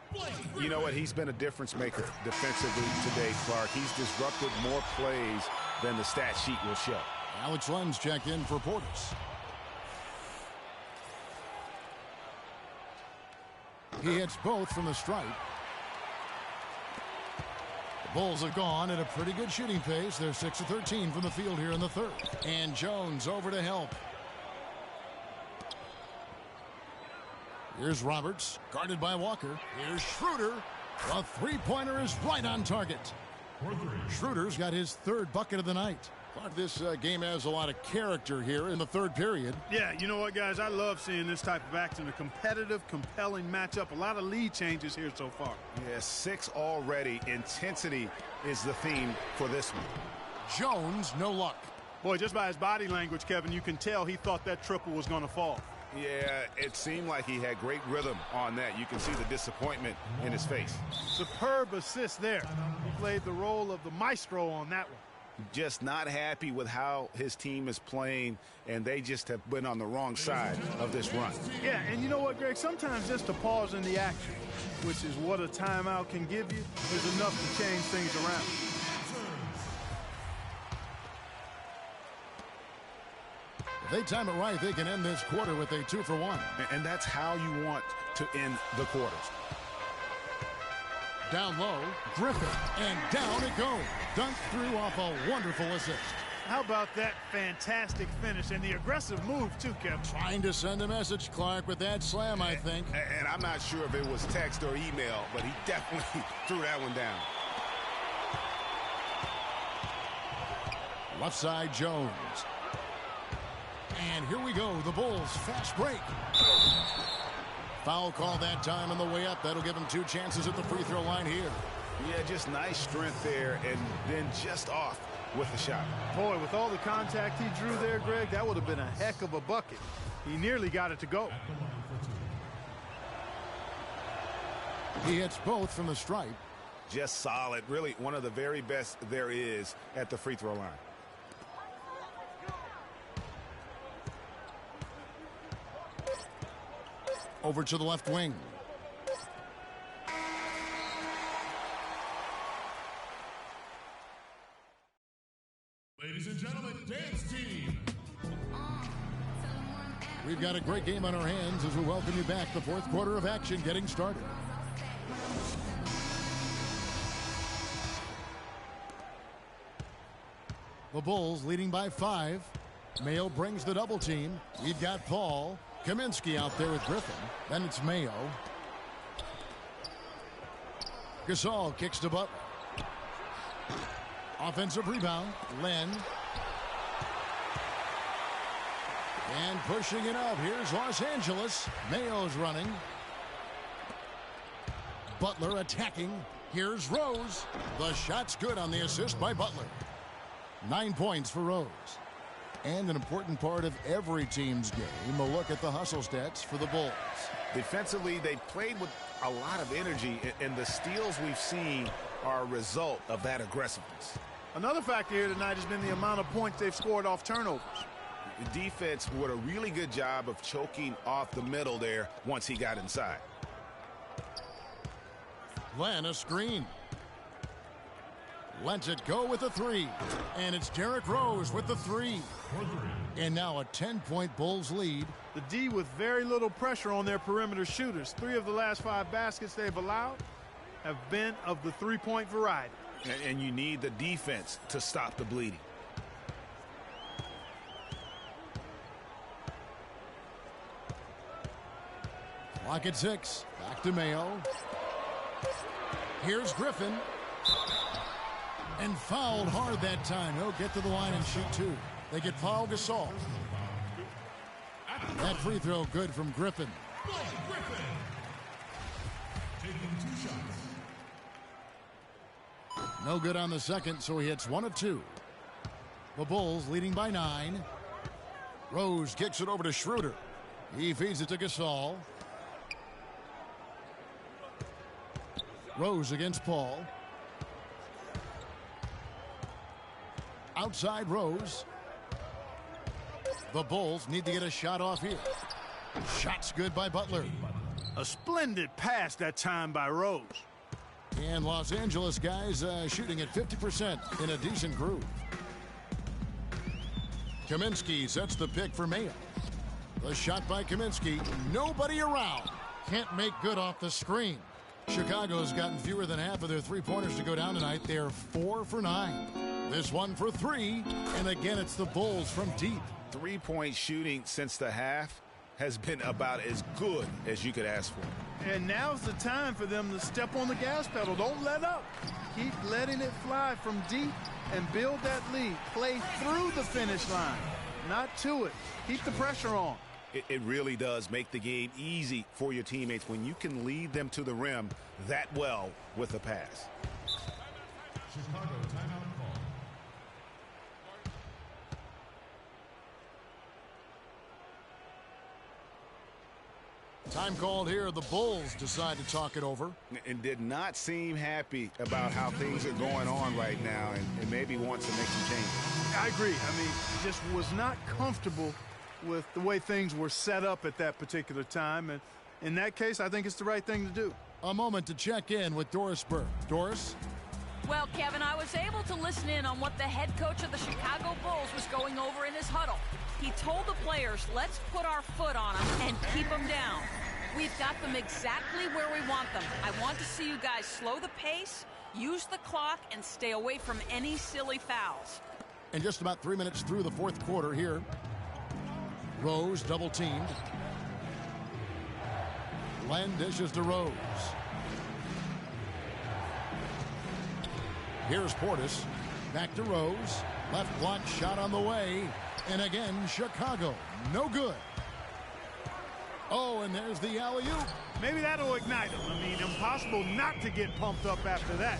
You know what? He's been a difference maker defensively today, Clark. He's disrupted more plays than the stat sheet will show. Alex Lenz checked in for Portis. He hits both from the stripe. The Bulls have gone at a pretty good shooting pace. They're 6 of 13 from the field here in the third. And Jones over to help. Here's Roberts, guarded by Walker. Here's Schroeder. The three-pointer is right on target. Schroeder's got his 3rd bucket of the night. But this game has a lot of character here in the 3rd period. Yeah, you know what, guys? I love seeing this type of action. A competitive, compelling matchup. A lot of lead changes here so far. Yeah, 6 already. Intensity is the theme for this one. Jones, no luck. Boy, just by his body language, Kevin, you can tell he thought that triple was going to fall. Yeah, it seemed like he had great rhythm on that. You can see the disappointment in his face. Superb assist there. He played the role of the maestro on that one. Just not happy with how his team is playing, and they just have been on the wrong side of this run. Yeah, and you know what, Greg? Sometimes just a pause in the action, which is what a timeout can give you, is enough to change things around. If they time it right, they can end this quarter with a 2 for 1. And that's how you want to end the quarters. Down low, Griffin, and down it goes. Dunked through off a wonderful assist. How about that fantastic finish and the aggressive move, too, Kevin? Trying to send a message, Clark, with that slam, I think. And I'm not sure if it was text or email, but he definitely threw that one down. Left side, Jones. And here we go, the Bulls fast break. Foul call that time on the way up. That'll give him 2 chances at the free throw line here. Yeah, just nice strength there, and then just off with the shot. Boy, with all the contact he drew there, Greg, that would have been a heck of a bucket. He nearly got it to go. He hits both from the stripe. Just solid. Really one of the very best there is at the free throw line. Over to the left wing. Ladies and gentlemen, dance team. We've got a great game on our hands as we welcome you back. The 4th quarter of action getting started. The Bulls leading by 5. Mayo brings the double team. We've got Paul. Kaminsky out there with Griffin. Then it's Mayo. Gasol kicks to Butler. Offensive rebound. Len. And pushing it up. Here's Los Angeles. Mayo's running. Butler attacking. Here's Rose. The shot's good on the assist by Butler. 9 points for Rose. And an important part of every team's game, a look at the hustle stats for the Bulls. Defensively, they played with a lot of energy, and the steals we've seen are a result of that aggressiveness. Another factor here tonight has been the amount of points they've scored off turnovers. The defense did a really good job of choking off the middle there once he got inside. Len, a screen. Lets it go with the 3. And it's Derrick Rose with the 3. And now a 10-point Bulls lead. The D with very little pressure on their perimeter shooters. 3 of the last 5 baskets they've allowed have been of the 3-point variety. And you need the defense to stop the bleeding. Clock at 6. Back to Mayo. Here's Griffin. And fouled hard that time. He'll get to the line and shoot 2. They get Paul Gasol. That free throw good from Griffin. making 2 shots. No good on the second, so he hits 1 of 2. The Bulls leading by 9. Rose kicks it over to Schroeder. He feeds it to Gasol. Rose against Paul. Outside Rose. The Bulls need to get a shot off here. Shot's good by Butler. A splendid pass that time by Rose. And Los Angeles guys shooting at 50% in a decent groove. Kaminsky sets the pick for Mayo. The shot by Kaminsky. Nobody around. Can't make good off the screen. Chicago's gotten fewer than half of their three-pointers to go down tonight. They're 4 for 9. This one for 3. And again, it's the Bulls from deep. Three-point shooting since the half has been about as good as you could ask for. And now's the time for them to step on the gas pedal. Don't let up. Keep letting it fly from deep and build that lead. Play through the finish line, not to it. Keep the pressure on. It really does make the game easy for your teammates when you can lead them to the rim that well with a pass. Chicago timeout call. Time called here. The Bulls decide to talk it over. And did not seem happy about how things are going on right now and maybe wants to make some changes. I agree. I mean, just was not comfortable with the way things were set up at that particular time. And in that case, I think it's the right thing to do. A moment to check in with Doris Burke. Doris? Well, Kevin, I was able to listen in on what the head coach of the Chicago Bulls was going over in his huddle. He told the players, let's put our foot on them and keep them down. We've got them exactly where we want them. I want to see you guys slow the pace, use the clock, and stay away from any silly fouls. And just about 3 minutes through the fourth quarter here. Rose double teamed. Len dishes to Rose. Here's Portis. Back to Rose. Left block shot on the way. And again, Chicago. No good. Oh, and there's the alley-oop. Maybe that'll ignite them. I mean, impossible not to get pumped up after that.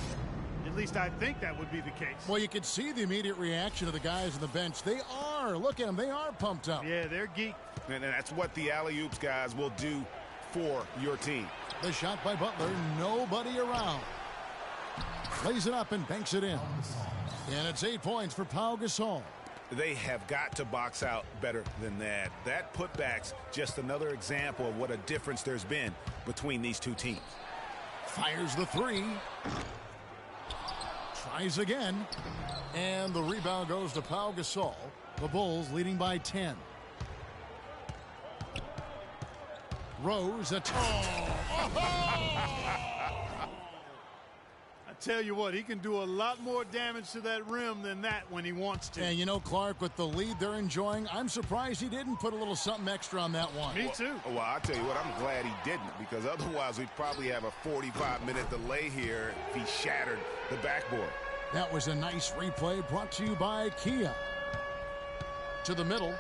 At least I think that would be the case. Well, you could see the immediate reaction of the guys on the bench. They are. Look at them. They are pumped up. Yeah, they're geeked. And that's what the alley-oops guys will do for your team. The shot by Butler. Nobody around. Plays it up and banks it in. And it's 8 points for Pau Gasol. They have got to box out better than that. That putback's just another example of what a difference there's been between these two teams. Fires the 3. Tries again. And the rebound goes to Pau Gasol. The Bulls leading by 10. Rose at I tell you what, he can do a lot more damage to that rim than that when he wants to. And you know, Clark, with the lead they're enjoying, I'm surprised he didn't put a little something extra on that one. Me too. Well, I'll tell you what, I'm glad he didn't, because otherwise we'd probably have a 45-minute delay here if he shattered the backboard. That was a nice replay brought to you by Kia. To the middle.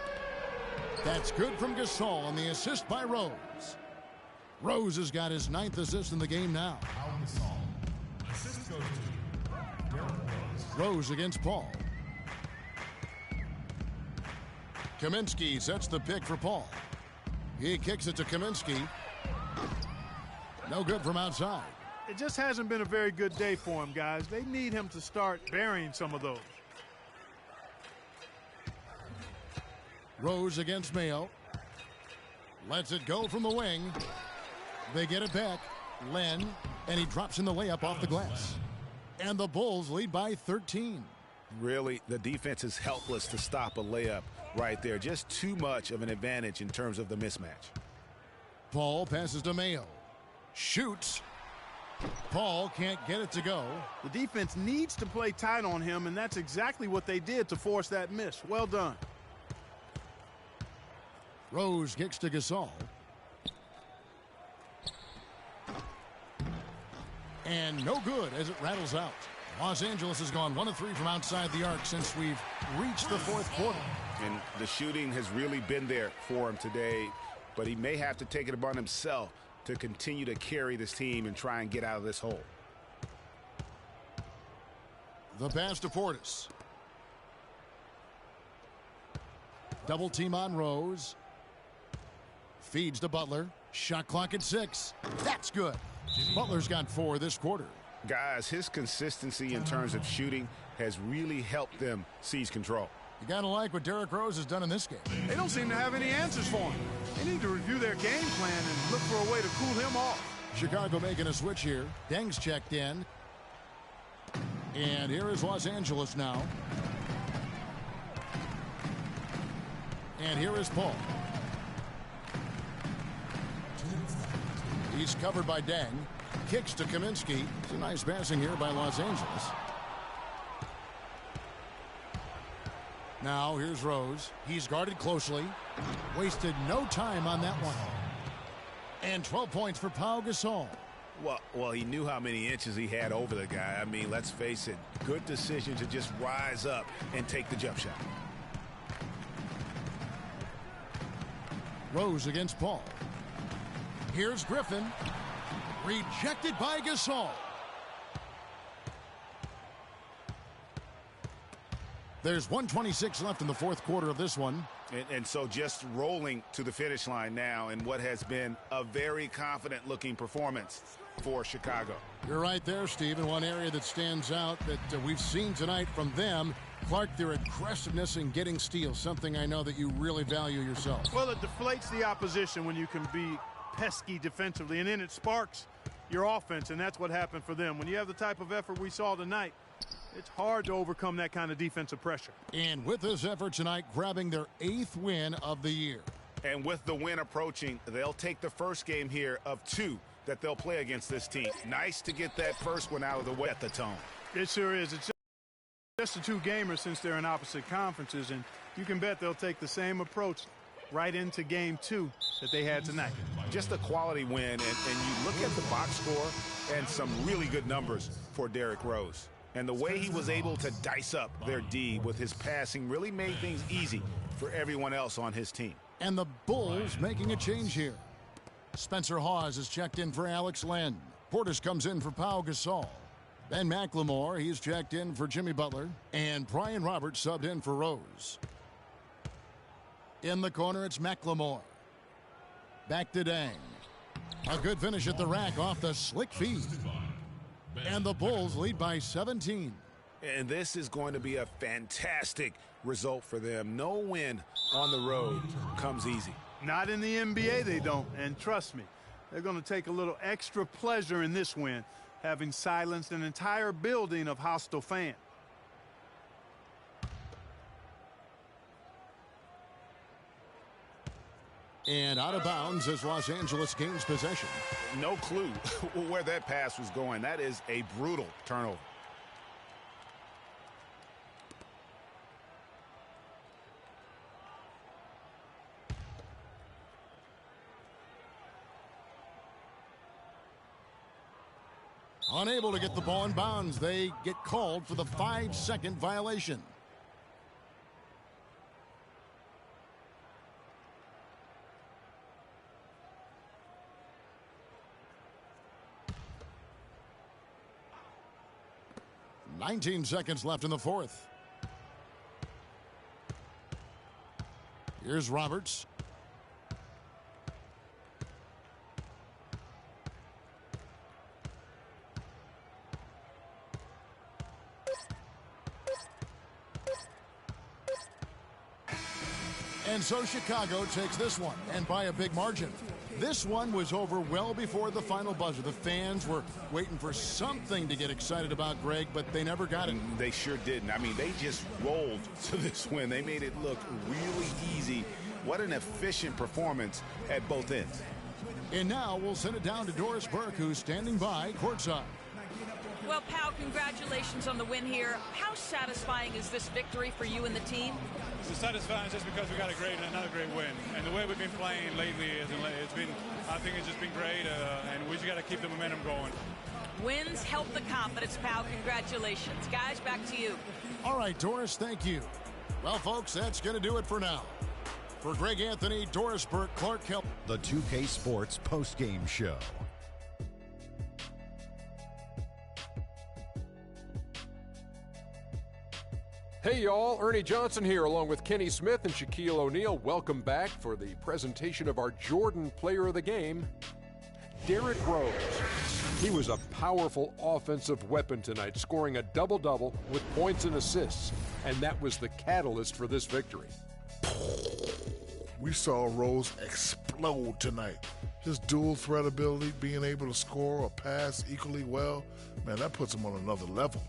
That's good from Gasol on the assist by Rose. Rose has got his 9th assist in the game now. Pau Gasol. Assist goes to Derrick Rose. Rose against Paul. Kaminsky sets the pick for Paul. He kicks it to Kaminsky. No good from outside. It just hasn't been a very good day for him, guys. They need him to start burying some of those. Rose against Mayo. Lets it go from the wing. They get it back. Len, and he drops in the layup off the glass. And the Bulls lead by 13. Really, the defense is helpless to stop a layup right there. Just too much of an advantage in terms of the mismatch. Paul passes to Mayo. Shoots. Paul can't get it to go. The defense needs to play tight on him, and that's exactly what they did to force that miss. Well done. Rose kicks to Gasol. And no good as it rattles out. Los Angeles has gone 1 of 3 from outside the arc since we've reached the fourth quarter. And the shooting has really been there for him today, but he may have to take it upon himself to continue to carry this team and try and get out of this hole. The pass to Portis. Double team on Rose. Feeds to Butler. Shot clock at 6. That's good. Butler's got 4 this quarter. Guys, his consistency in terms of shooting has really helped them seize control. You got to like what Derrick Rose has done in this game. They don't seem to have any answers for him. They need to review their game plan and look for a way to cool him off. Chicago making a switch here. Deng's checked in. And here is Los Angeles now. And here is Paul. He's covered by Deng. Kicks to Kaminsky. It's a nice passing here by Los Angeles. Now here's Rose. He's guarded closely. Wasted no time on that one. And 12 points for Pau Gasol. Well, he knew how many inches he had over the guy. I mean, let's face it, good decision to just rise up and take the jump shot. Rose against Paul. Here's Griffin. Rejected by Gasol. There's 1:26 left in the fourth quarter of this one. And so just rolling to the finish line now in what has been a very confident-looking performance for Chicago. You're right there, Steve. And one area that stands out that we've seen tonight from them, Clark, their aggressiveness in getting steals, something I know that you really value yourself. Well, it deflates the opposition when you can be pesky defensively, and then it sparks your offense, and that's what happened for them. When you have the type of effort we saw tonight, it's hard to overcome that kind of defensive pressure. And with this effort tonight, grabbing their 8th win of the year. And with the win approaching, they'll take the first game here of 2 that they'll play against this team. Nice to get that first one out of the way at the tone. It sure is. It's just a 2-gamer since they're in opposite conferences, and you can bet they'll take the same approach right into game 2 that they had tonight. Just a quality win, and you look at the box score and some really good numbers for Derrick Rose. And the way he was able to dice up their D with his passing really made things easy for everyone else on his team. And the Bulls making a change here. Spencer Hawes is checked in for Alex Len. Portis comes in for Pau Gasol. Ben McLemore, he's checked in for Jimmy Butler. And Brian Roberts subbed in for Rose. In the corner, it's McLemore. Back to Deng. A good finish at the rack off the slick feed. And the Bulls lead by 17. And this is going to be a fantastic result for them. No win on the road comes easy. Not in the NBA, they don't. And trust me, they're going to take a little extra pleasure in this win, having silenced an entire building of hostile fans. And out of bounds as Los Angeles gains possession. No clue where that pass was going. That is a brutal turnover. Unable to get the ball in bounds. They get called for the 5-second violation. $19 seconds left in the fourth. Here's Roberts. And so Chicago takes this one, and by a big margin. This one was over well before the final buzzer. The fans were waiting for something to get excited about, Greg, but they never got it. They sure didn't. I mean, they just rolled to this win. They made it look really easy. What an efficient performance at both ends. And now we'll send it down to Doris Burke, who's standing by courtside. Well, Pau, congratulations on the win here. How satisfying is this victory for you and the team? It's satisfying just because we got another great win. And the way we've been playing lately, I think it's just been great, and we just got to keep the momentum going. Wins help the confidence, Pau. Congratulations. Guys, back to you. All right, Doris, thank you. Well, folks, that's going to do it for now. For Greg Anthony, Doris Burke, Clark Kellogg. The 2K Sports postgame show. Hey y'all, Ernie Johnson here along with Kenny Smith and Shaquille O'Neal. Welcome back for the presentation of our Jordan Player of the Game, Derrick Rose. He was a powerful offensive weapon tonight, scoring a double-double with points and assists, and that was the catalyst for this victory. We saw Rose explode tonight. His dual threat ability, being able to score or pass equally well, man, that puts him on another level.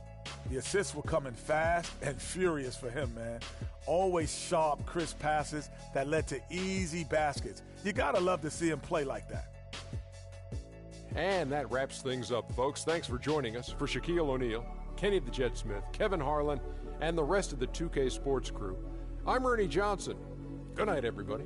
The assists were coming fast and furious for him, man. Always sharp, crisp passes that led to easy baskets. You gotta love to see him play like that. And that wraps things up, folks. Thanks for joining us. For Shaquille O'Neal, Kenny the Jet Smith, Kevin Harlan, and the rest of the 2K Sports crew, I'm Ernie Johnson. Good night, everybody.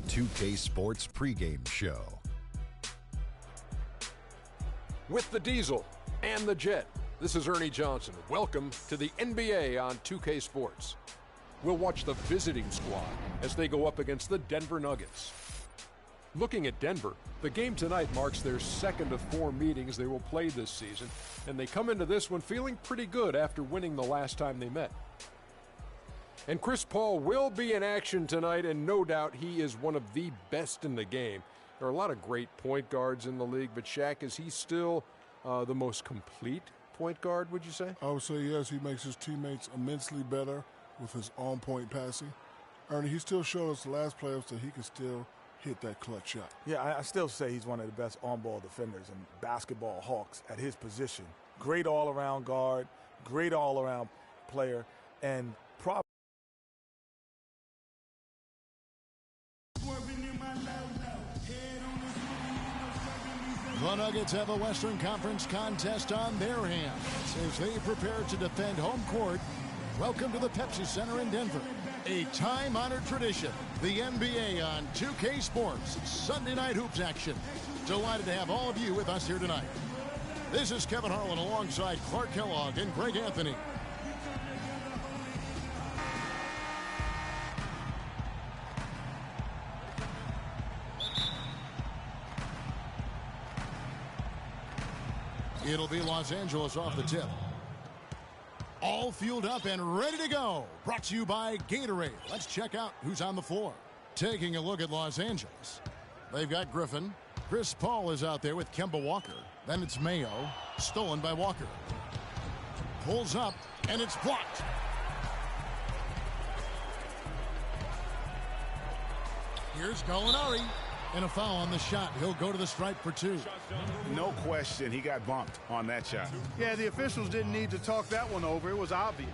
the 2K Sports pregame show. With the Diesel and the Jet, this is Ernie Johnson. Welcome to the NBA on 2K Sports. We'll watch the visiting squad as they go up against the Denver Nuggets. Looking at Denver, the game tonight marks their second of 4 meetings they will play this season, and they come into this one feeling pretty good after winning the last time they met. And Chris Paul will be in action tonight, and no doubt he is one of the best in the game. There are a lot of great point guards in the league, but Shaq, is he still the most complete point guard, would you say? I would say yes. He makes his teammates immensely better with his on-point passing. Ernie, he still showed us the last playoffs that he can still hit that clutch shot. Yeah, I still say he's one of the best on-ball defenders in basketball Hawks at his position. Great all-around guard, great all-around player, and probably the Nuggets have a Western Conference contest on their hands as they prepare to defend home court. Welcome to the Pepsi Center in Denver. A time-honored tradition, the NBA on 2K Sports Sunday Night Hoops action. Delighted to have all of you with us here tonight. This is Kevin Harlan alongside Clark Kellogg and Greg Anthony. It'll be Los Angeles off the tip. All fueled up and ready to go. Brought to you by Gatorade. Let's check out who's on the floor. Taking a look at Los Angeles. They've got Griffin. Chris Paul is out there with Kemba Walker. Then it's Mayo. Stolen by Walker. Pulls up, and it's blocked. Here's Gallinari. And a foul on the shot. He'll go to the stripe for 2. No question, he got bumped on that shot. Yeah, the officials didn't need to talk that one over. It was obvious.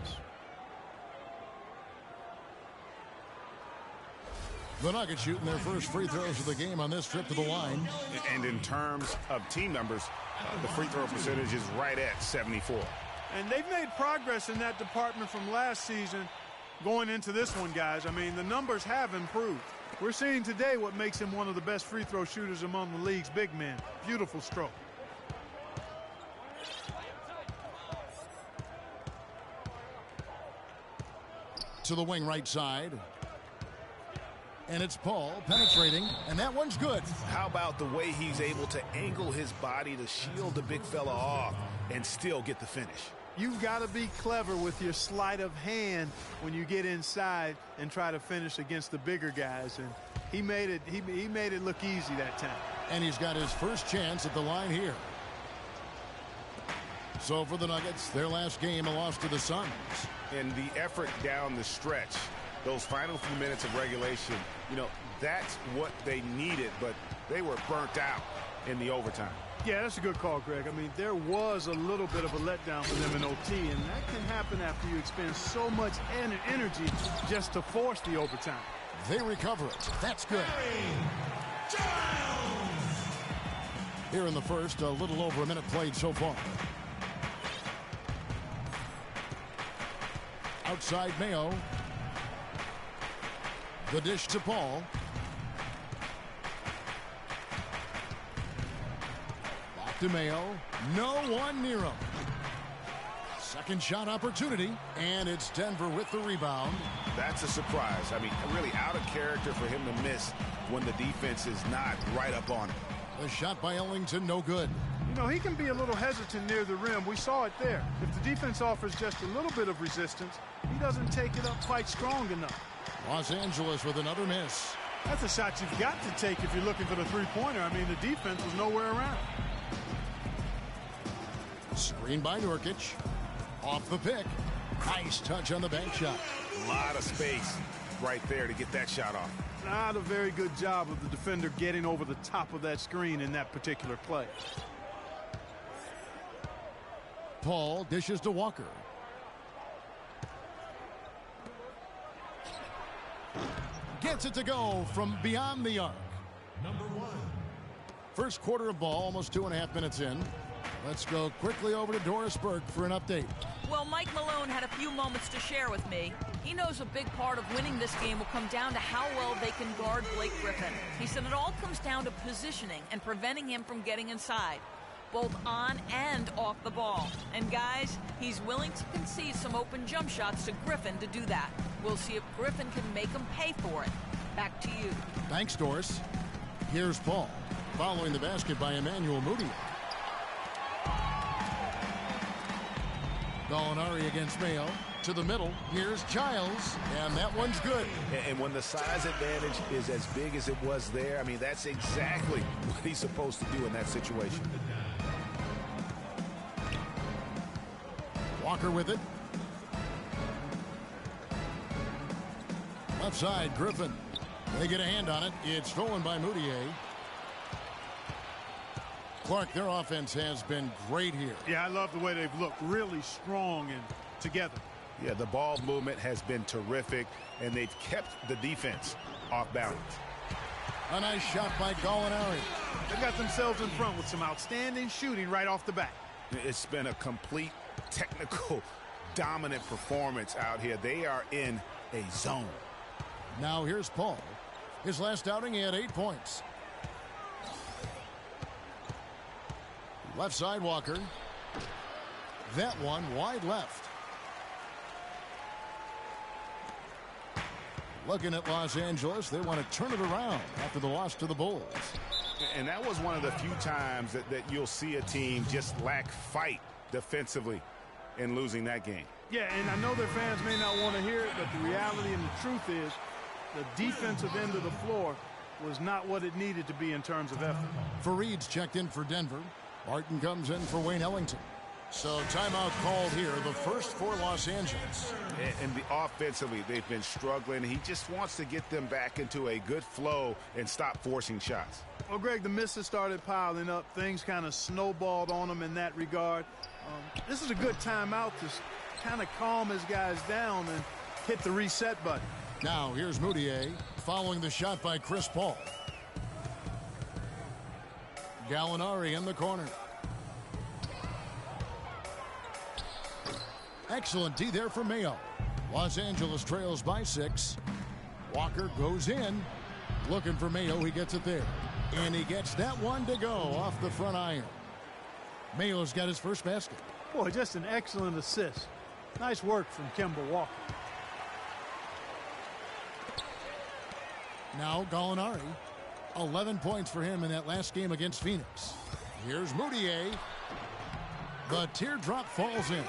The Nuggets shooting their first free throws of the game on this trip to the line. And in terms of team numbers, the free throw percentage is right at 74. And they've made progress in that department from last season going into this one, guys. I mean, the numbers have improved. We're seeing today what makes him one of the best free throw shooters among the league's big men. Beautiful stroke. To the wing right side. And it's Paul penetrating, and that one's good. How about the way he's able to angle his body to shield the big fella off and still get the finish? You've got to be clever with your sleight of hand when you get inside and try to finish against the bigger guys. And he made it look easy that time. And he's got his first chance at the line here. So for the Nuggets, their last game, a loss to the Suns. And the effort down the stretch, those final few minutes of regulation, you know, that's what they needed, but they were burnt out in the overtime. Yeah, that's a good call, Greg. I mean, there was a little bit of a letdown for them in OT, and that can happen after you expend so much energy just to force the overtime. They recover it. That's good. Here in the first, a little over a minute played so far. Outside Mayo. The dish to Paul. To Mayo. No one near him. Second shot opportunity, and it's Denver with the rebound. That's a surprise. I mean, really out of character for him to miss when the defense is not right up on him. The shot by Ellington, no good. You know, he can be a little hesitant near the rim. We saw it there. If the defense offers just a little bit of resistance, he doesn't take it up quite strong enough. Los Angeles with another miss. That's a shot you've got to take if you're looking for the three-pointer. I mean, the defense was nowhere around. Screen by Nurkic. Off the pick. Nice touch on the bank shot. A lot of space right there to get that shot off. Not a very good job of the defender getting over the top of that screen in that particular play. Paul dishes to Walker. Gets it to go from beyond the arc. Number 1. First quarter of ball, almost 2.5 minutes in. Let's go quickly over to Doris Burke for an update. Well, Mike Malone had a few moments to share with me. He knows a big part of winning this game will come down to how well they can guard Blake Griffin. He said it all comes down to positioning and preventing him from getting inside, both on and off the ball. And guys, he's willing to concede some open jump shots to Griffin to do that. We'll see if Griffin can make him pay for it. Back to you. Thanks, Doris. Here's Paul, following the basket by Emmanuel Mudiay. Gallinari against Mayo. To the middle. Here's Giles, and that one's good. And when the size advantage is as big as it was there, I mean, that's exactly what he's supposed to do in that situation. Walker with it. Left side, Griffin. They get a hand on it. It's stolen by Mudiay. Clark, their offense has been great here. Yeah, I love the way they've looked. Really strong and together. Yeah, the ball movement has been terrific, and they've kept the defense off balance. A nice shot by Gallinari. They got themselves in front with some outstanding shooting right off the bat. It's been a complete technical, dominant performance out here. They are in a zone. Now here's Paul. His last outing, he had 8 points. Left side, Walker. That one wide left. Looking at Los Angeles, they want to turn it around after the loss to the Bulls. And that was one of the few times that you'll see a team just lack fight defensively in losing that game. Yeah, and I know their fans may not want to hear it, but the reality and the truth is the defensive end of the floor was not what it needed to be in terms of effort. Fareed's checked in for Denver. Martin comes in for Wayne Ellington. So timeout called here, the first for Los Angeles. And offensively, they've been struggling. He just wants to get them back into a good flow and stop forcing shots. Well, Greg, the misses started piling up. Things kind of snowballed on them in that regard. This is a good timeout to kind of calm his guys down and hit the reset button. Now here's Mudiay following the shot by Chris Paul. Gallinari in the corner. Excellent D there for Mayo. Los Angeles trails by 6. Walker goes in. Looking for Mayo. He gets it there. And he gets that one to go off the front iron. Mayo's got his first basket. Boy, just an excellent assist. Nice work from Kemba Walker. Now Gallinari. 11 points for him in that last game against Phoenix. Here's Mudiay. The teardrop falls in.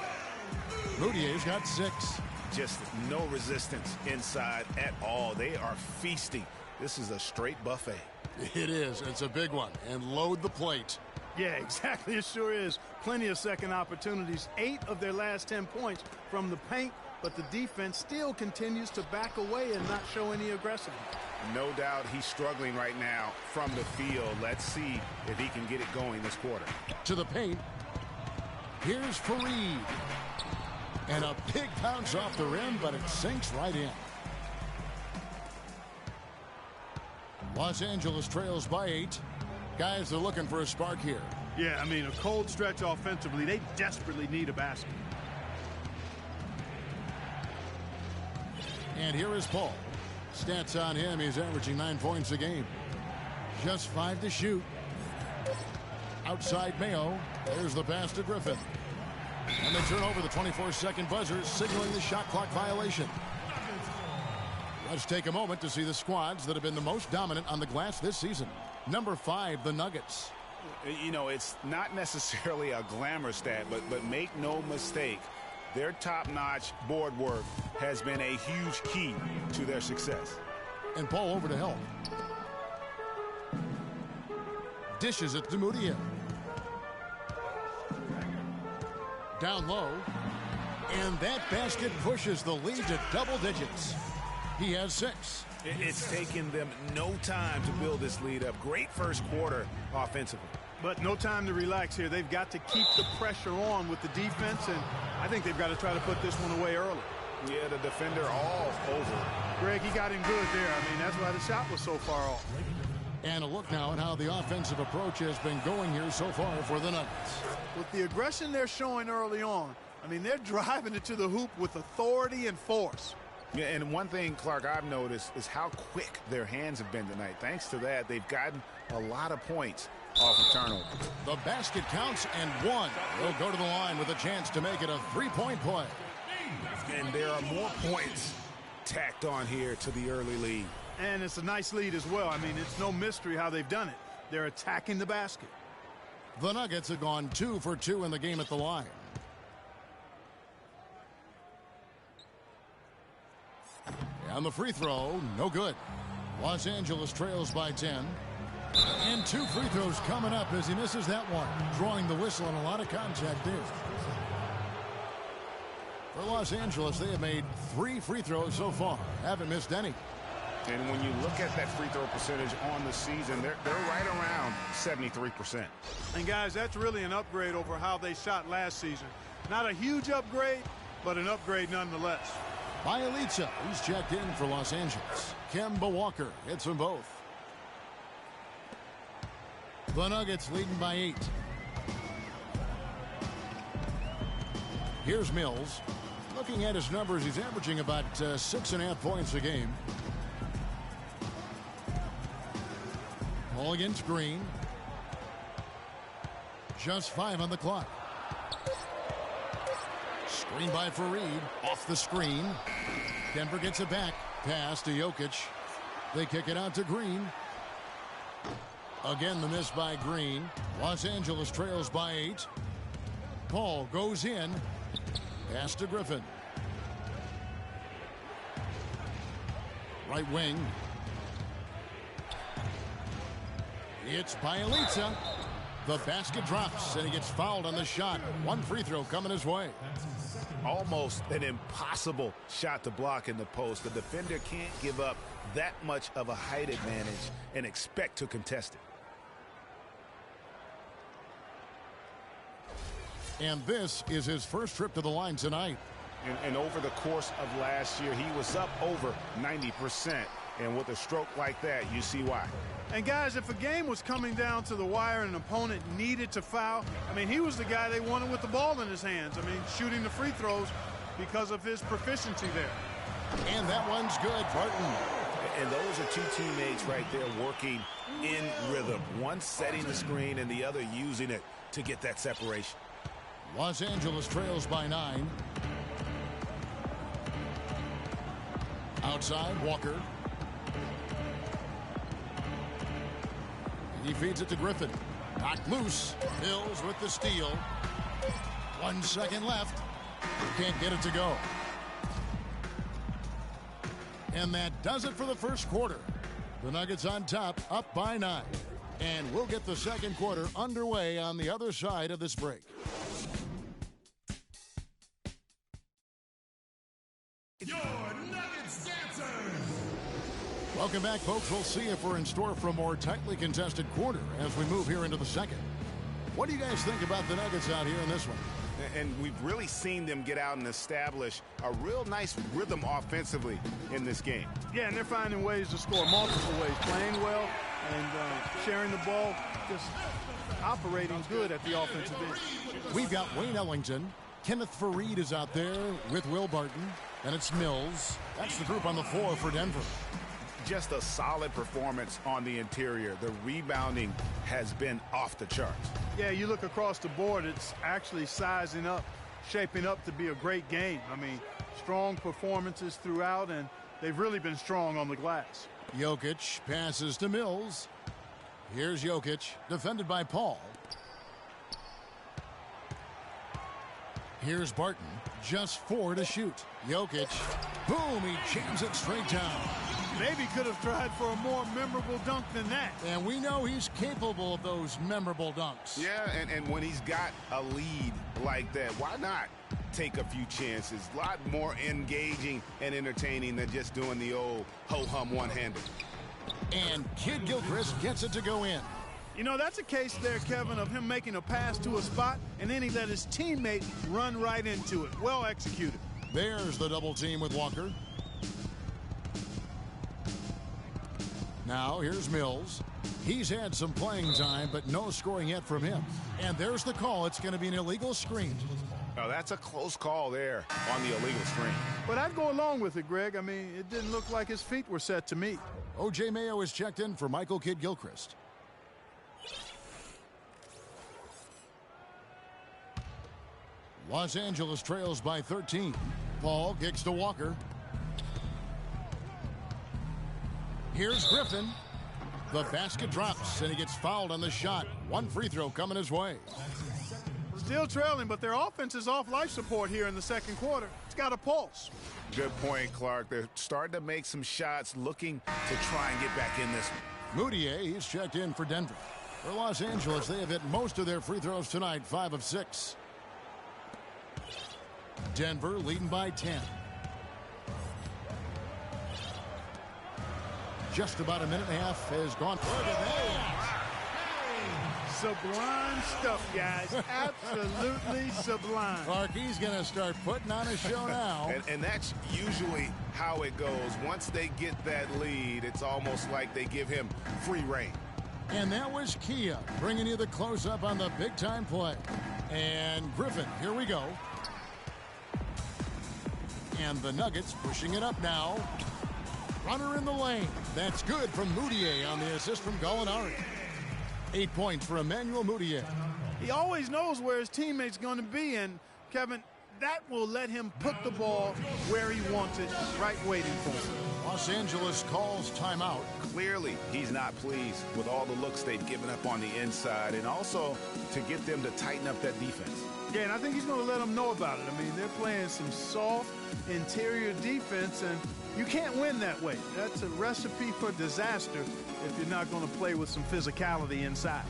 Mudiay's got 6. Just no resistance inside at all. They are feasting. This is a straight buffet. It is. It's a big one. And load the plate. Yeah, exactly. It sure is. Plenty of second opportunities. 8 of their last 10 points from the paint, but the defense still continues to back away and not show any aggression. No doubt he's struggling right now from the field. Let's see if he can get it going this quarter. To the paint. Here's Faried. And a big bounce off the rim, but it sinks right in. Los Angeles trails by 8. Guys, they're looking for a spark here. Yeah, I mean, a cold stretch offensively. They desperately need a basket. And here is Paul. Stats on him, he's averaging 9 points a game. Just 5 to shoot. Outside Mayo. There's the pass to Griffin. And they turn over the 24-second buzzer, signaling the shot clock violation. Let's take a moment to see the squads that have been the most dominant on the glass this season. Number 5, the Nuggets. You know, it's not necessarily a glamour stat, but make no mistake, their top-notch board work has been a huge key to their success. And Paul over to help. Dishes it to Mudiay. Down low. And that basket pushes the lead to double digits. He has 6. It's taken them no time to build this lead up. Great first quarter offensively. But no time to relax here. They've got to keep the pressure on with the defense, and I think they've got to try to put this one away early. Yeah, the defender all over. Greg, he got him good there. I mean, that's why the shot was so far off. And a look now at how the offensive approach has been going here so far for the Nuggets. With the aggression they're showing early on, I mean, they're driving it to the hoop with authority and force. Yeah, and one thing, Clark, I've noticed is how quick their hands have been tonight. Thanks to that, they've gotten a lot of points off of turnover. The basket counts and one. They'll go to the line with a chance to make it a three-point play. And there are more points tacked on here to the early lead. And it's a nice lead as well. I mean, it's no mystery how they've done it. They're attacking the basket. The Nuggets have gone 2 for 2 in the game at the line. And the free throw, no good. Los Angeles trails by 10. And 2 free throws coming up as he misses that one. Drawing the whistle and a lot of contact there. For Los Angeles, they have made 3 free throws so far. Haven't missed any. And when you look at that free throw percentage on the season, they're right around 73%. And guys, that's really an upgrade over how they shot last season. Not a huge upgrade, but an upgrade nonetheless. Bjelica, who's checked in for Los Angeles. Kemba Walker hits them both. The Nuggets leading by 8. Here's Mills. Looking at his numbers, he's averaging about 6.5 points a game. Ball against Green. Just 5 on the clock. Screen by Fareed. Off the screen. Denver gets it back. Pass to Jokic. They kick it out to Green. Again, the miss by Green. Los Angeles trails by 8. Paul goes in. Pass to Griffin. Right wing. It's Bjelica. The basket drops, and he gets fouled on the shot. 1 free throw coming his way. Almost an impossible shot to block in the post. The defender can't give up that much of a height advantage and expect to contest it. And this is his first trip to the line tonight. And over the course of last year, he was up over 90%. And with a stroke like that, you see why. And guys, if a game was coming down to the wire and an opponent needed to foul, I mean, he was the guy they wanted with the ball in his hands. I mean, shooting the free throws because of his proficiency there. And that one's good, Barton. And those are 2 teammates right there working in rhythm. One setting the screen and the other using it to get that separation. Los Angeles trails by 9. Outside, Walker. He feeds it to Griffin. Knocked loose. Mills with the steal. 1 second left. Can't get it to go. And that does it for the first quarter. The Nuggets on top, up by 9. And we'll get the second quarter underway on the other side of this break. Your Nuggets dancers! Welcome back, folks. We'll see if we're in store for a more tightly contested quarter as we move here into the second. What do you guys think about the Nuggets out here in this one? And we've really seen them get out and establish a real nice rhythm offensively in this game. Yeah, and they're finding ways to score multiple ways, playing well and sharing the ball, just operating good at the offensive end. We've got Wayne Ellington. Kenneth Fareed is out there with Will Barton. And it's Mills. That's the group on the floor for Denver. Just a solid performance on the interior. The rebounding has been off the charts. Yeah, you look across the board, it's actually sizing up, shaping up to be a great game. I mean, strong performances throughout, and they've really been strong on the glass. Jokic passes to Mills. Here's Jokic, defended by Paul. Here's Barton, just 4 to shoot. Jokic, boom, he jams it straight down. Maybe could have tried for a more memorable dunk than that. And we know he's capable of those memorable dunks. Yeah, and when he's got a lead like that, why not take a few chances? A lot more engaging and entertaining than just doing the old ho-hum one-hander. And Kid Gilchrist gets it to go in. You know, that's a case there, Kevin, of him making a pass to a spot, and then he let his teammate run right into it. Well executed. There's the double team with Walker. Now here's Mills. He's had some playing time, but no scoring yet from him. And there's the call. It's going to be an illegal screen. Oh, that's a close call there on the illegal screen. But I'd go along with it, Greg. I mean, it didn't look like his feet were set to me. O.J. Mayo is checked in for Michael Kidd-Gilchrist. Los Angeles trails by 13. Paul kicks to Walker. Here's Griffin. The basket drops, and he gets fouled on the shot. One free throw coming his way. Still trailing, but their offense is off life support here in the second quarter. It's got a pulse. Good point, Clark. They're starting to make some shots, looking to try and get back in this one. Mudiay, he's checked in for Denver. For Los Angeles, they have hit most of their free throws tonight, 5 of 6. Denver leading by 10. Just about a minute and a half has gone. Look at that. Sublime stuff, guys. Absolutely sublime. Clark, he's going to start putting on a show now. And that's usually how it goes. Once they get that lead, it's almost like they give him free reign. And that was Kia bringing you the close-up on the big-time play. And Griffin, here we go. And the Nuggets pushing it up now. Runner in the lane. That's good from Mudiay on the assist from Gallinari. 8 points for Emmanuel Mudiay. He always knows where his teammate's going to be, and Kevin, that will let him put the ball where he wants it, right waiting for him. Los Angeles calls timeout. Clearly, he's not pleased with all the looks they've given up on the inside, and also to get them to tighten up that defense. Yeah, and I think he's going to let them know about it. I mean, they're playing some soft interior defense, and you can't win that way. That's a recipe for disaster if you're not going to play with some physicality inside.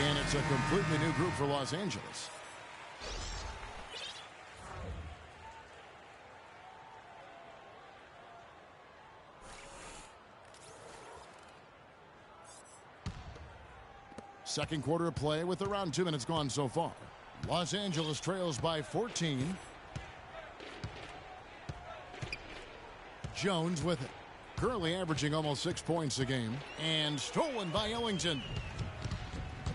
And it's a completely new group for Los Angeles. Second quarter of play with around 2 minutes gone so far. Los Angeles trails by 14. Jones with it. Currently averaging almost 6 points a game. And stolen by Ellington.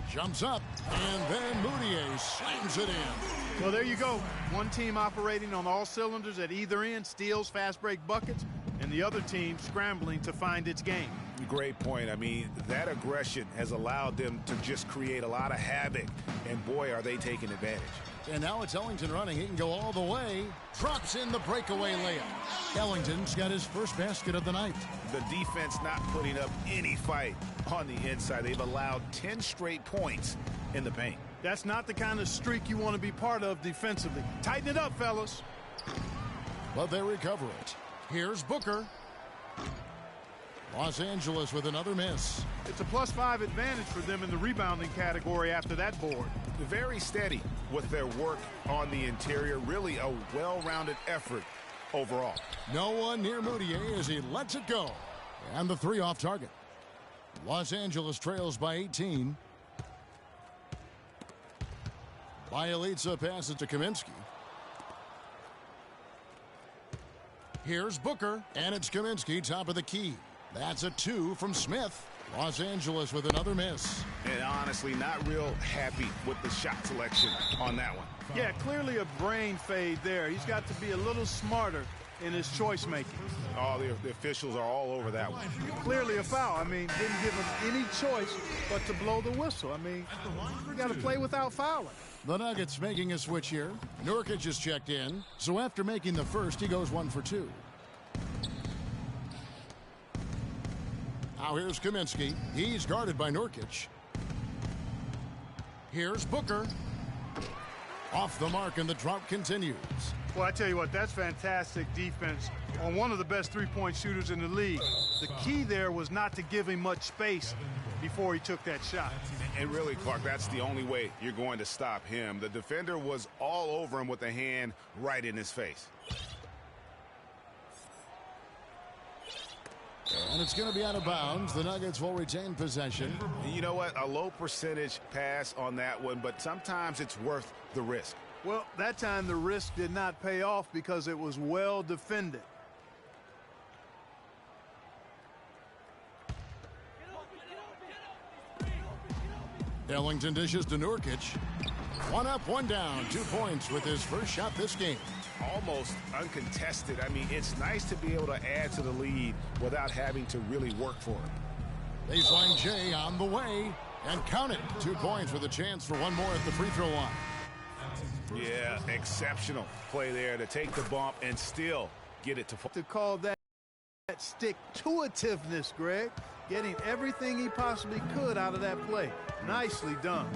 Jumps up, and then Mudiay slams it in. Well, there you go. One team operating on all cylinders at either end, steals, fast break buckets, and the other team scrambling to find its game. Great point. I mean, that aggression has allowed them to just create a lot of havoc, and boy, are they taking advantage. And now it's Ellington running. He can go all the way. Drops in the breakaway layup. Ellington's got his first basket of the night. The defense not putting up any fight on the inside. They've allowed 10 straight points in the paint. That's not the kind of streak you want to be part of defensively. Tighten it up, fellas. But they recover it. Here's Booker. Los Angeles with another miss. It's a +5 advantage for them in the rebounding category after that board. Very steady with their work on the interior. Really a well-rounded effort overall. No one near Mudiay as he lets it go. And the three off target. Los Angeles trails by 18. Bjelica passes to Kaminsky. Here's Booker, and it's Kaminsky, top of the key. That's a 2 from Smith. Los Angeles with another miss. And honestly, not real happy with the shot selection on that one. Yeah, clearly a brain fade there. He's got to be a little smarter in his choice making. Oh, the officials are all over that one. Clearly a foul. I mean, didn't give him any choice but to blow the whistle. I mean, you got to play without fouling. The Nuggets making a switch here. Nurkic is checked in. So after making the first, he goes 1 for 2. Now here's Kaminsky. He's guarded by Nurkic. Here's Booker. Off the mark, and the drought continues. Well, I tell you what, that's fantastic defense on one of the best three-point shooters in the league. The key there was not to give him much space before he took that shot. And really, Clark, that's the only way you're going to stop him. The defender was all over him with a hand right in his face. And it's going to be out of bounds. The Nuggets will retain possession. You know what? A low percentage pass on that one, but sometimes it's worth the risk. Well, that time the risk did not pay off because it was well defended. Ellington dishes to Nurkic. One up, one down. 2 points with his first shot this game. Almost uncontested. I mean, it's nice to be able to add to the lead without having to really work for it. Baseline J on the way. And count it. 2 points with a chance for one more at the free throw line. Yeah, exceptional play there to take the bump and still get it to call that stick-to-itiveness, Greg. Getting everything he possibly could out of that play. Nicely done.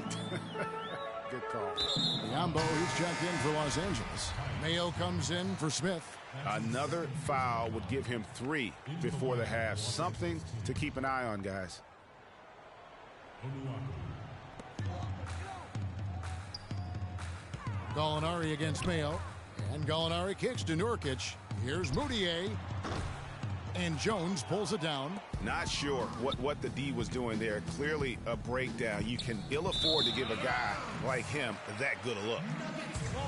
Good call. Biyombo, he's checked in for Los Angeles. Mayo comes in for Smith. Another foul would give him 3 before the half. Something to keep an eye on, guys. Gallinari against Mayo. And Gallinari kicks to Nurkic. Here's Moutier. And Jones pulls it down. Not sure what the D was doing there. Clearly a breakdown. You can ill afford to give a guy like him that good a look.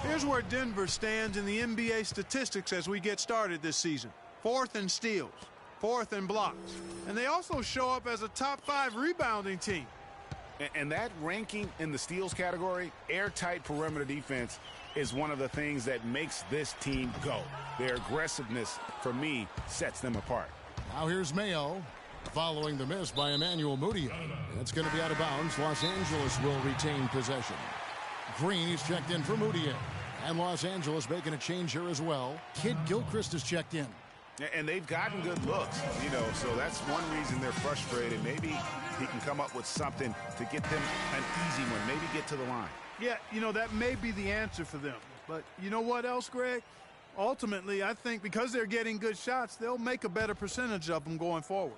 Here's where Denver stands in the NBA statistics as we get started this season. 4th in steals, 4th in blocks. And they also show up as a top 5 rebounding team. And that ranking in the steals category, airtight perimeter defense, is one of the things that makes this team go. Their aggressiveness, for me, sets them apart. Now here's Mayo following the miss by Emmanuel Mudiay. It's going to be out of bounds. Los Angeles will retain possession. Green is checked in for Mudiay. And Los Angeles making a change here as well. Kid Gilchrist is checked in. And they've gotten good looks, you know, so that's one reason they're frustrated. Maybe he can come up with something to get them an easy one, maybe get to the line. Yeah, you know, that may be the answer for them. But you know what else, Greg? Ultimately, I think because they're getting good shots, they'll make a better percentage of them going forward.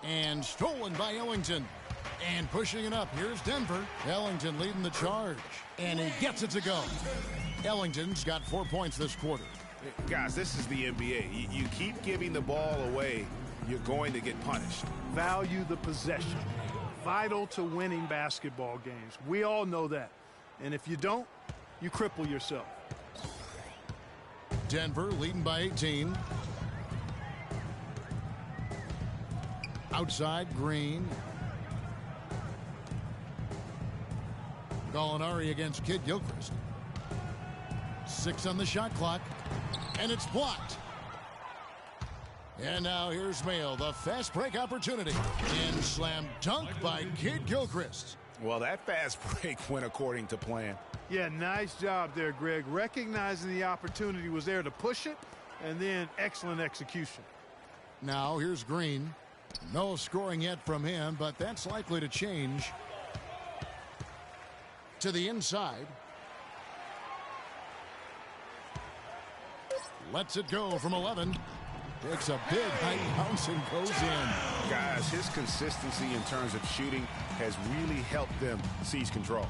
And stolen by Ellington. And pushing it up. Here's Denver. Ellington leading the charge. And he gets it to go. Ellington's got 4 points this quarter. Guys, this is the NBA. You keep giving the ball away, you're going to get punished. Value the possession. Vital to winning basketball games. We all know that. And if you don't, you cripple yourself. Denver leading by 18. Outside, Green. Gallinari against Kid Gilchrist. 6 on the shot clock. And it's blocked. And now here's Mayo, the fast break opportunity. And slam dunk by Kid Gilchrist. Well, that fast break went according to plan. Yeah, nice job there, Greg. Recognizing the opportunity was there to push it, and then excellent execution. Now here's Green. No scoring yet from him, but that's likely to change. To the inside. Lets it go from 11. Takes a big high bounce and goes in. Guys, his consistency in terms of shooting has really helped them seize control.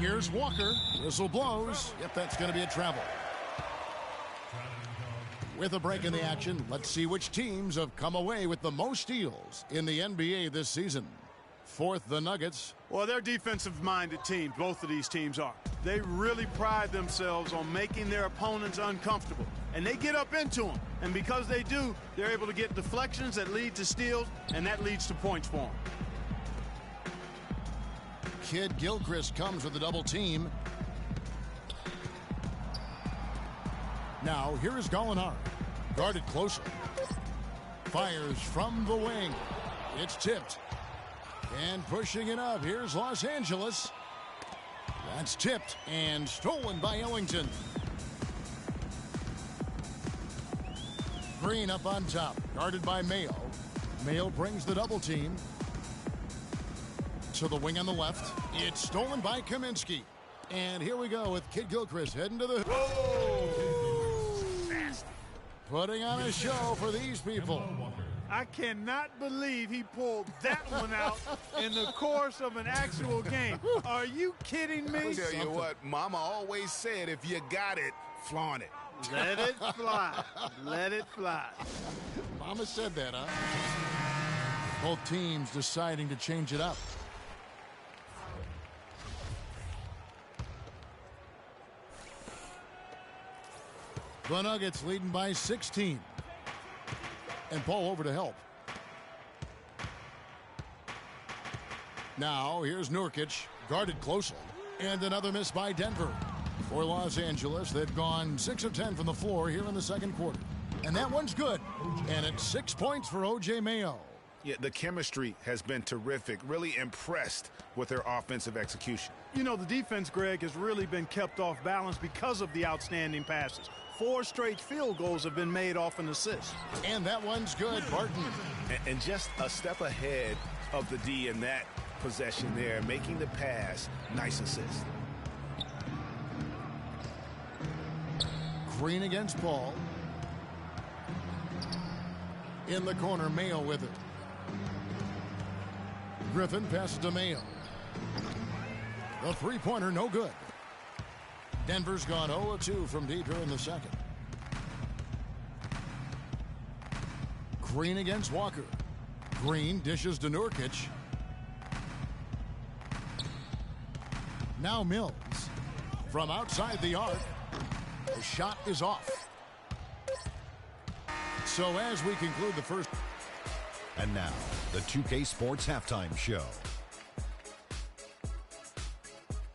Here's Walker. Whistle blows. Yep, that's going to be a travel. With a break in the action, let's see which teams have come away with the most steals in the NBA this season. 4th, the Nuggets. Well, they're defensive-minded teams. Both of these teams are. They really pride themselves on making their opponents uncomfortable. And they get up into them. And because they do, they're able to get deflections that lead to steals, and that leads to points for them. Kid Gilchrist comes with a double team. Now, here is Gallinari. Guarded closely. Fires from the wing. It's tipped. And pushing it up. Here's Los Angeles. That's tipped and stolen by Ellington. Green up on top. Guarded by Mayo. Mayo brings the double team. To the wing on the left. It's stolen by Kaminsky. And here we go with Kid Gilchrist heading to the... Whoa! Putting on a show for these people. I cannot believe he pulled that one out in the course of an actual game. Are you kidding me? I'll tell you what, Mama always said, if you got it, flaunt it. Let it fly. Let it fly. Mama said that, huh? Both teams deciding to change it up. The Nuggets leading by 16. And Paul over to help. Now here's Nurkic, guarded closely. And another miss by Denver. For Los Angeles, they've gone 6 of 10 from the floor here in the second quarter. And that one's good. And it's 6 points for O.J. Mayo. Yeah, the chemistry has been terrific. Really impressed with their offensive execution. You know, the defense, Greg, has really been kept off balance because of the outstanding passes. 4 straight field goals have been made off an assist. And that one's good, Barton. And just a step ahead of the D in that possession there, making the pass. Nice assist. Green against Paul. In the corner, Mayo with it. Griffin passes to Mayo. The three-pointer, no good. Denver's gone 0-2 from deep here in the second. Green against Walker. Green dishes to Nurkic. Now Mills. From outside the arc. The shot is off. So as we conclude the first. And now, the 2K Sports Halftime Show.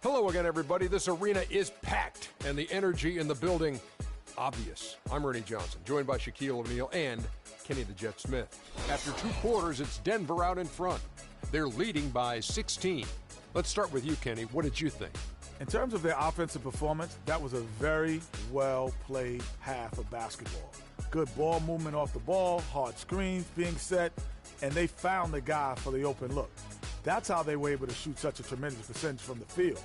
Hello again, everybody. This arena is packed, and the energy in the building, obvious. I'm Ernie Johnson, joined by Shaquille O'Neal and Kenny the Jet Smith. After 2 quarters, it's Denver out in front. They're leading by 16. Let's start with you, Kenny. What did you think? In terms of their offensive performance, that was a very well-played half of basketball. Good ball movement off the ball, hard screens being set, and they found the guy for the open look. That's how they were able to shoot such a tremendous percentage from the field.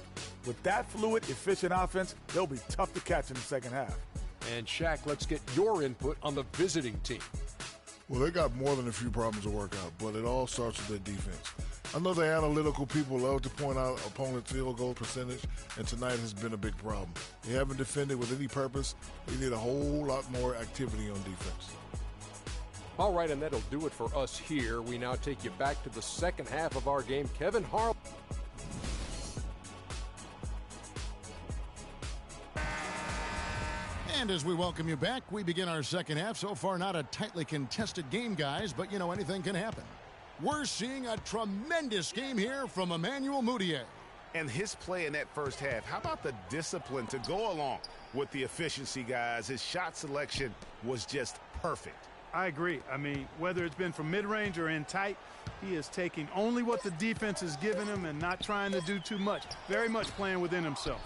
With that fluid, efficient offense, they'll be tough to catch in the second half. And Shaq, let's get your input on the visiting team. Well, they got more than a few problems to work out, but it all starts with their defense. I know the analytical people love to point out opponent's field goal percentage, and tonight has been a big problem. They haven't defended with any purpose. They need a whole lot more activity on defense. All right, and that'll do it for us here. We now take you back to the second half of our game. Kevin Harlan. And as we welcome you back, we begin our second half. So far, not a tightly contested game, guys, but you know, anything can happen. We're seeing a tremendous game here from Emmanuel Mudiay. And his play in that first half, how about the discipline to go along with the efficiency, guys? His shot selection was just perfect. I agree. I mean, whether it's been from mid-range or in tight, he is taking only what the defense is giving him and not trying to do too much. Very much playing within himself.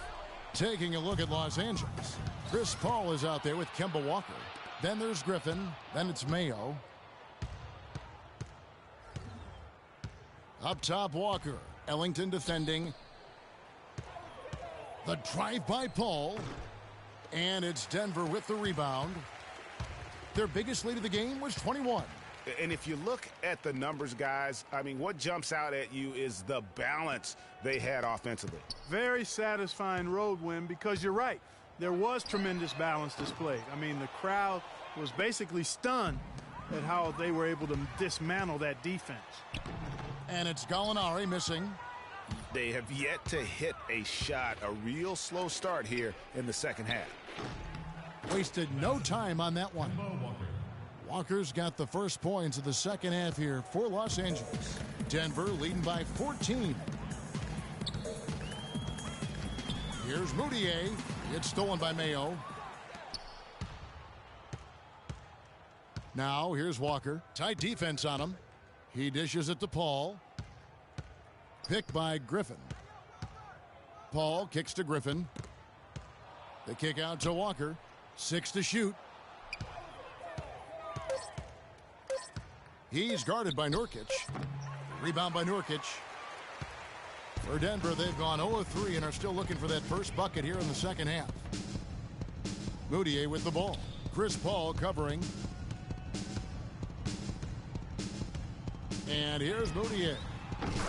Taking a look at Los Angeles. Chris Paul is out there with Kemba Walker. Then there's Griffin. Then it's Mayo. Up top, Walker. Ellington defending. The drive by Paul. And it's Denver with the rebound. Their biggest lead of the game was 21. And if you look at the numbers, guys, I mean, what jumps out at you is the balance they had offensively. Very satisfying road win because you're right. There was tremendous balance displayed. I mean, the crowd was basically stunned at how they were able to dismantle that defense. And it's Gallinari missing. They have yet to hit a shot, a real slow start here in the second half. Wasted no time on that one. Walker's got the first points of the second half here for Los Angeles. Denver leading by 14. Here's Mudiay. It's stolen by Mayo. Now here's Walker. Tight defense on him. He dishes it to Paul. Picked by Griffin. Paul kicks to Griffin. The kick out to Walker. 6 to shoot. He's guarded by Nurkic. Rebound by Nurkic. For Denver, they've gone 0-3 and are still looking for that first bucket here in the second half. Mudiay with the ball. Chris Paul covering. And here's Mudiay.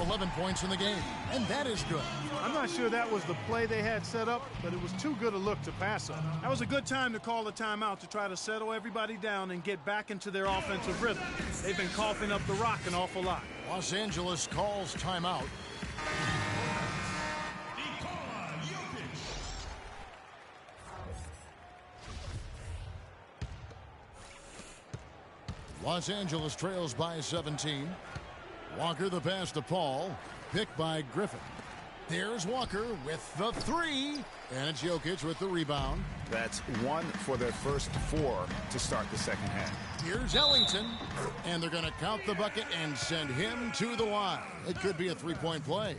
11 points in the game, and that is good. I'm not sure that was the play they had set up, but it was too good a look to pass up. That was a good time to call a timeout to try to settle everybody down and get back into their offensive rhythm. They've been coughing up the rock an awful lot. Los Angeles calls timeout. Los Angeles trails by 17. Walker the pass to Paul. pick by Griffin. There's Walker with the three. And it's Jokic with the rebound. That's 1 for their first 4 to start the second half. Here's Ellington. And they're going to count the bucket and send him to the line. It could be a three-point play.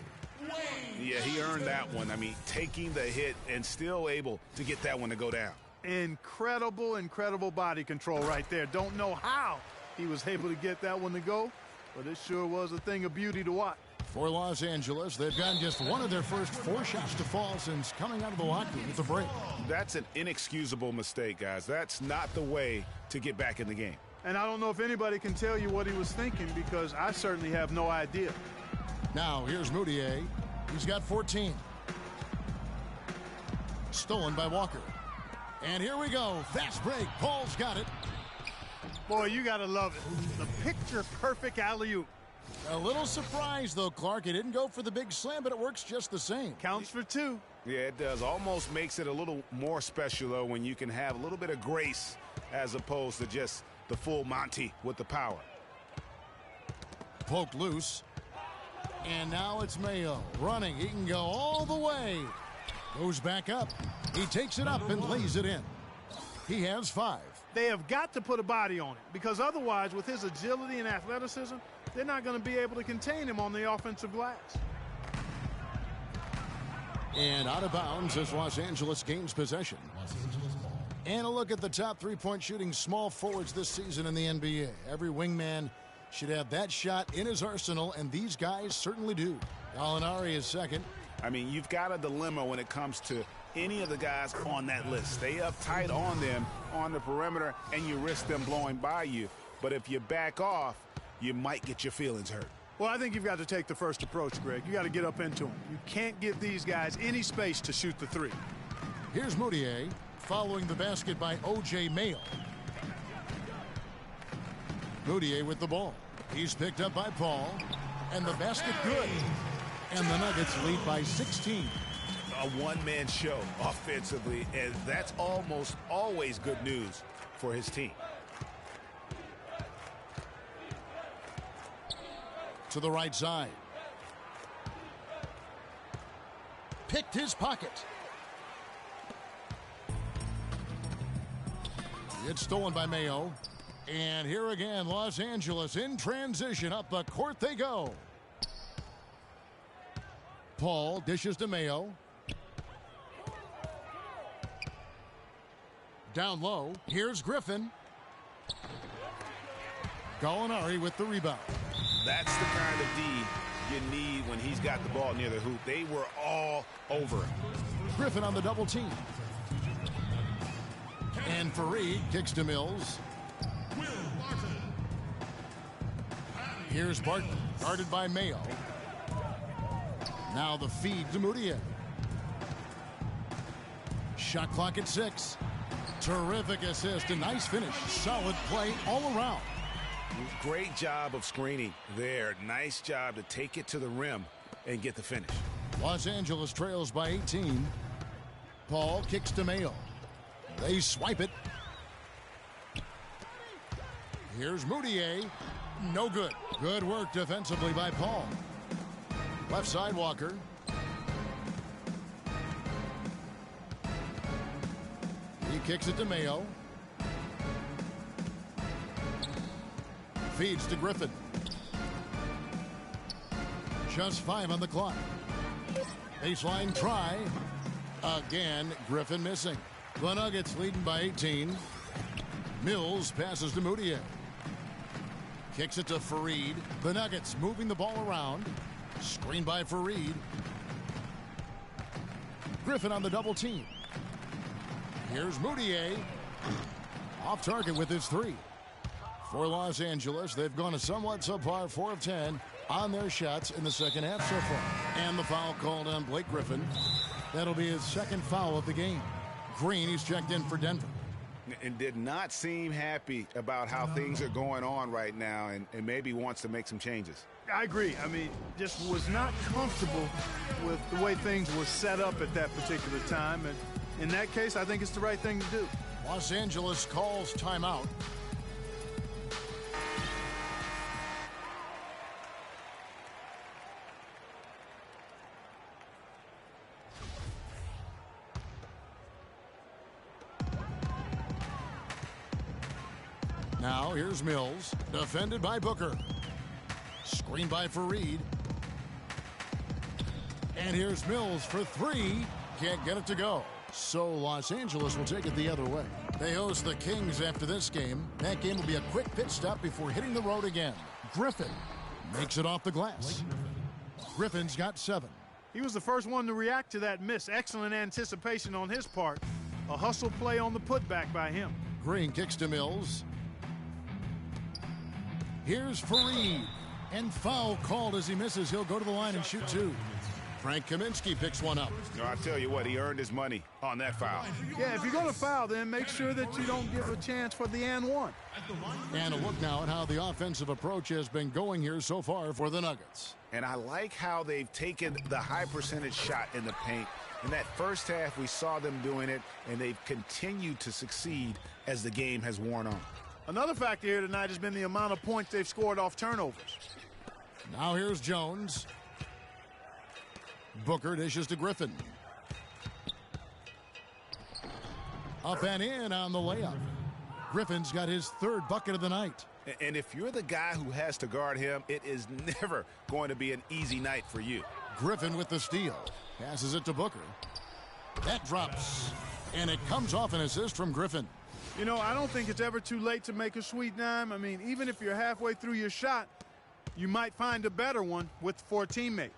Yeah, he earned that one. I mean, taking the hit and still able to get that one to go down. Incredible body control right there. Don't know how he was able to get that one to go, but it sure was a thing of beauty to watch. For Los Angeles, they've gotten just one of their first 4 shots to fall since coming out of the locker room with the break. That's an inexcusable mistake, guys. That's not the way to get back in the game. And I don't know if anybody can tell you what he was thinking, because I certainly have no idea. Now, here's Moutier. He's got 14. Stolen by Walker. And here we go. Fast break. Paul's got it. Boy, you got to love it. The picture-perfect alley-oop. A little surprised, though, Clark. It didn't go for the big slam, but it works just the same. Counts for 2. Yeah, it does. Almost makes it a little more special, though, when you can have a little bit of grace as opposed to just the full Monty with the power. Poked loose. And now it's Mayo running. He can go all the way. Goes back up. He takes it up and lays it in. He has 5. They have got to put a body on it, because otherwise, with his agility and athleticism, they're not going to be able to contain him on the offensive glass. And out of bounds as Los Angeles gains possession. And a look at the top three-point shooting small forwards this season in the NBA. Every wingman should have that shot in his arsenal, and these guys certainly do. Gallinari is second. I mean, you've got a dilemma when it comes to any of the guys on that list. Stay up tight on them on the perimeter, and you risk them blowing by you. But if you back off, you might get your feelings hurt. Well, I think you've got to take the first approach, Greg. You got to get up into them. You can't give these guys any space to shoot the three. Here's Moutier following the basket by O.J. Mayo. Moutier with the ball. He's picked up by Paul. And the basket good. And the Nuggets lead by 16. A one-man show offensively, and that's almost always good news for his team. To the right side. Picked his pocket. It's stolen by Mayo. And here again, Los Angeles in transition. Up the court they go. Paul dishes to Mayo. Down low. Here's Griffin. Gallinari with the rebound. That's the kind of D you need when he's got the ball near the hoop. They were all over him. Griffin on the double team. And Fareed kicks to Mills. Here's Barton, guarded by Mayo. Now the feed to Moutier. Shot clock at 6. Terrific assist, a nice finish. Solid play all around. Great job of screening there. Nice job to take it to the rim and get the finish. Los Angeles trails by 18. Paul kicks to Mayo. They swipe it. Here's Moutier. No good. Good work defensively by Paul. Left side Walker. He kicks it to Mayo. Feeds to Griffin. Just 5 on the clock. Baseline try. Again, Griffin missing. The Nuggets leading by 18. Mills passes to Moutier. Kicks it to Fareed. The Nuggets moving the ball around. Screen by Fareed. Griffin on the double team. Here's Moutier. Off target with his 3. For Los Angeles, they've gone a somewhat subpar 4 of 10 on their shots in the second half so far. And the foul called on Blake Griffin. That'll be his second foul of the game. Green, he's checked in for Denver. And did not seem happy about how things are going on right now, and maybe wants to make some changes. I agree. I mean, just was not comfortable with the way things were set up at that particular time. And in that case, I think it's the right thing to do. Los Angeles calls timeout. Now here's Mills, defended by Booker. Screen by Faried. And here's Mills for three. Can't get it to go. So Los Angeles will take it the other way. They host the Kings after this game. That game will be a quick pit stop before hitting the road again. Griffin makes it off the glass. Griffin's got 7. He was the first one to react to that miss. Excellent anticipation on his part. A hustle play on the putback by him. Green kicks to Mills. Here's Faried. And foul called as he misses. He'll go to the line and shoot 2. Frank Kaminsky picks one up. No, I tell you what, he earned his money on that foul. Yeah, if you're going to foul, then make sure that you don't give a chance for the and one. And a look now at how the offensive approach has been going here so far for the Nuggets. And I like how they've taken the high percentage shot in the paint. In that first half, we saw them doing it, and they've continued to succeed as the game has worn on. Another factor here tonight has been the amount of points they've scored off turnovers. Now here's Jones. Booker dishes to Griffin. Up and in on the layup. Griffin's got his 3rd bucket of the night. And if you're the guy who has to guard him, it is never going to be an easy night for you. Griffin with the steal. Passes it to Booker. That drops. And it comes off an assist from Griffin. You know, I don't think it's ever too late to make a sweet dime. I mean, even if you're halfway through your shot, you might find a better one for a teammate.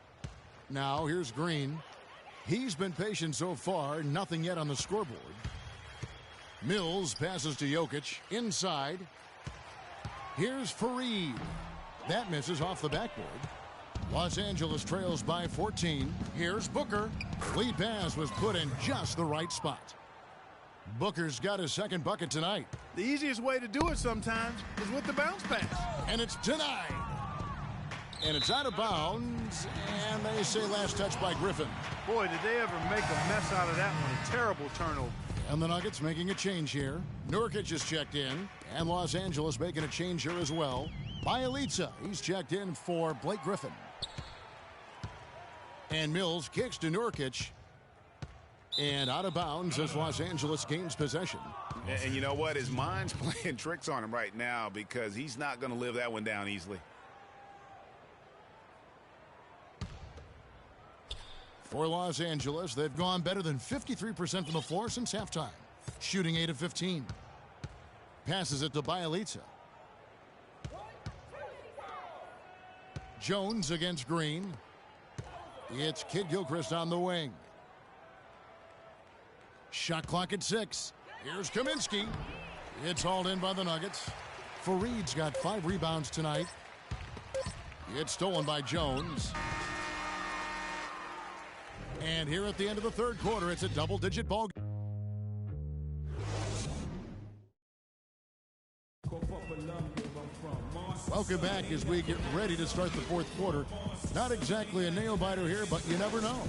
Now here's Green. He's been patient so far. Nothing yet on the scoreboard. Mills passes to Jokic. Inside. Here's Faried. That misses off the backboard. Los Angeles trails by 14. Here's Booker. Lead pass was put in just the right spot. Booker's got his 2nd bucket tonight. The easiest way to do it sometimes is with the bounce pass. And it's denied. And it's out of bounds, and they say last touch by Griffin. Boy, did they ever make a mess out of that one. A terrible turnover. And the Nuggets making a change here. Nurkic is checked in, and Los Angeles making a change here as well. Bjelica, he's checked in for Blake Griffin. And Mills kicks to Nurkic. And out of bounds as Los Angeles gains possession. And you know what? His mind's playing tricks on him right now because he's not going to live that one down easily. For Los Angeles, they've gone better than 53% from the floor since halftime. Shooting 8 of 15. Passes it to Bjelica. Jones against Green. It's Kid Gilchrist on the wing. Shot clock at 6. Here's Kaminsky. It's hauled in by the Nuggets. Faried's got 5 rebounds tonight. It's stolen by Jones. And here at the end of the 3rd quarter, it's a double-digit ball game. Welcome back as we get ready to start the 4th quarter. Not exactly a nail-biter here, but you never know.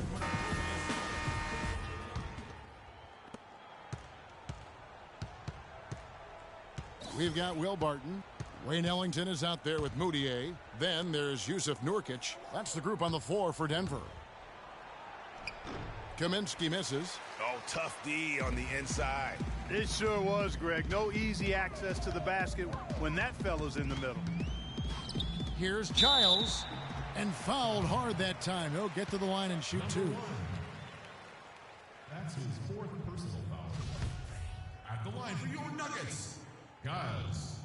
We've got Will Barton. Wayne Ellington is out there with Moutier. Then there's Yusuf Nurkic. That's the group on the floor for Denver. Kaminsky misses. Oh, tough D on the inside. It sure was, Greg. No easy access to the basket when that fella's in the middle. Here's Giles. And fouled hard that time. He'll get to the line and shoot 2. That's his 4th personal foul. At the line for your Nuggets, Giles.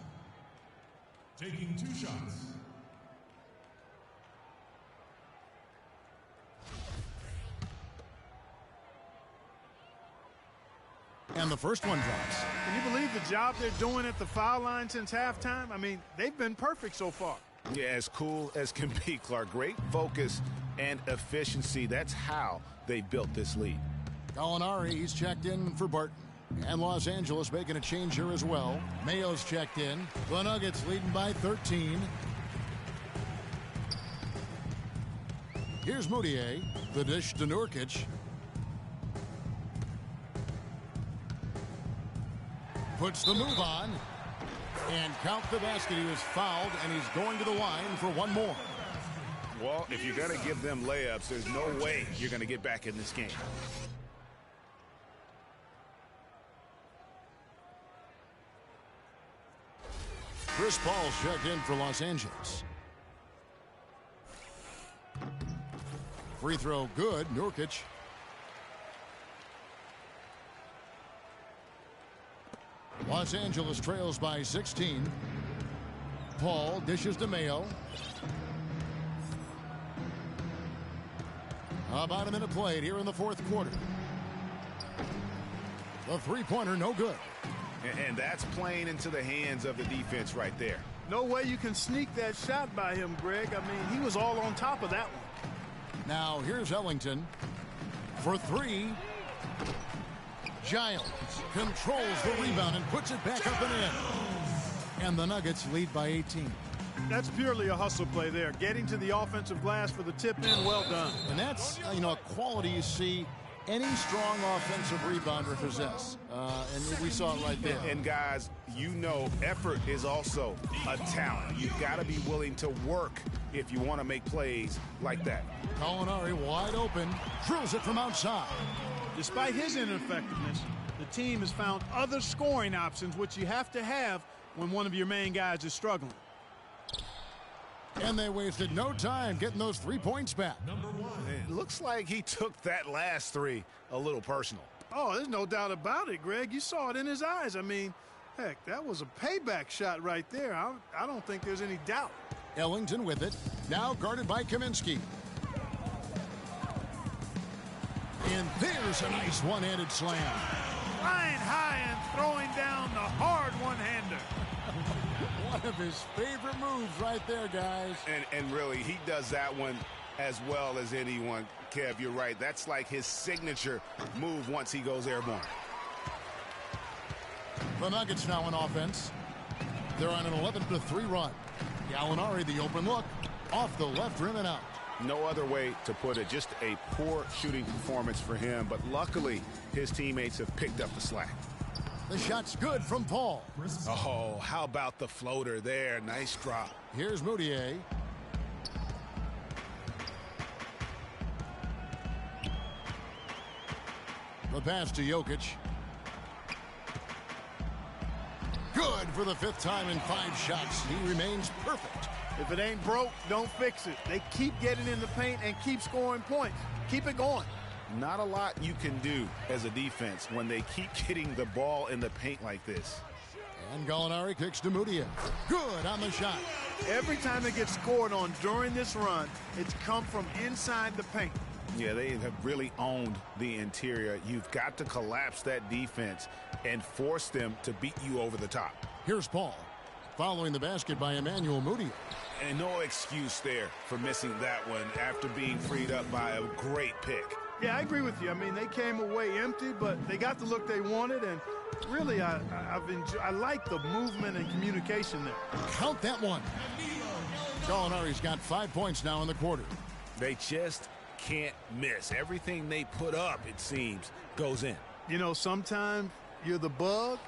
Taking 2 shots. And the first one drops. Can you believe the job they're doing at the foul line since halftime? I mean, they've been perfect so far. Yeah, as cool as can be, Clark. Great focus and efficiency. That's how they built this lead. Gallinari, he's checked in for Barton. And Los Angeles making a change here as well. Mayo's checked in. The Nuggets leading by 13. Here's Moutier. The dish to Nurkic. Puts the move on. And count the basket. He was fouled, and he's going to the line for one more. Well, if you're going to give them layups, there's no way you're going to get back in this game. Chris Paul checked in for Los Angeles. Free throw good. Nurkic. Los Angeles trails by 16. Paul dishes to Mayo. About a minute played here in the fourth quarter. The three-pointer no good. And that's playing into the hands of the defense right there. No way you can sneak that shot by him, Greg. I mean, he was all on top of that one. Now here's Ellington for three. Giles controls the rebound and puts it back up and in. And the Nuggets lead by 18. That's purely a hustle play there. Getting to the offensive glass for the tip in, well done. And that's, a quality you see any strong offensive rebounder possess. And we saw it right there. And guys, effort is also a talent. You've got to be willing to work if you want to make plays like that. Gallinari wide open, drills it from outside. Despite his ineffectiveness, the team has found other scoring options, which you have to have when one of your main guys is struggling. And they wasted no time getting those 3 points back. It looks like he took that last three a little personal. Oh, there's no doubt about it, Greg. You saw it in his eyes. I mean, heck, that was a payback shot right there. I don't think there's any doubt. Ellington with it. Now guarded by Kaminsky. And there's a nice one-handed slam. Flying high and throwing down the hard one-hander. One of his favorite moves right there, guys. And really, he does that one as well as anyone. Kev, you're right. That's like his signature move once he goes airborne. The Nuggets now in offense. They're on an 11-3 run. Gallinari, the open look, off the left rim and out. No other way to put it. Just a poor shooting performance for him. But luckily, his teammates have picked up the slack. The shot's good from Paul. Oh, how about the floater there? Nice drop. Here's Moutier. The pass to Jokic. Good for the fifth time in 5 shots. He remains perfect. If it ain't broke, don't fix it. They keep getting in the paint and keep scoring points. Keep it going. Not a lot you can do as a defense when they keep getting the ball in the paint like this. And Gallinari kicks to Moutier. Good on the shot. Every time it gets scored on during this run, it's come from inside the paint. Yeah, they have really owned the interior. You've got to collapse that defense and force them to beat you over the top. Here's Paul, following the basket by Emmanuel Moutier. And no excuse there for missing that one after being freed up by a great pick. Yeah, I agree with you. I mean, they came away empty, but they got the look they wanted, and really, I like the movement and communication there. Count that one. Gallinari's got 5 points now in the quarter. They just can't miss. Everything they put up, it seems, goes in. You know, sometimes you're the bug,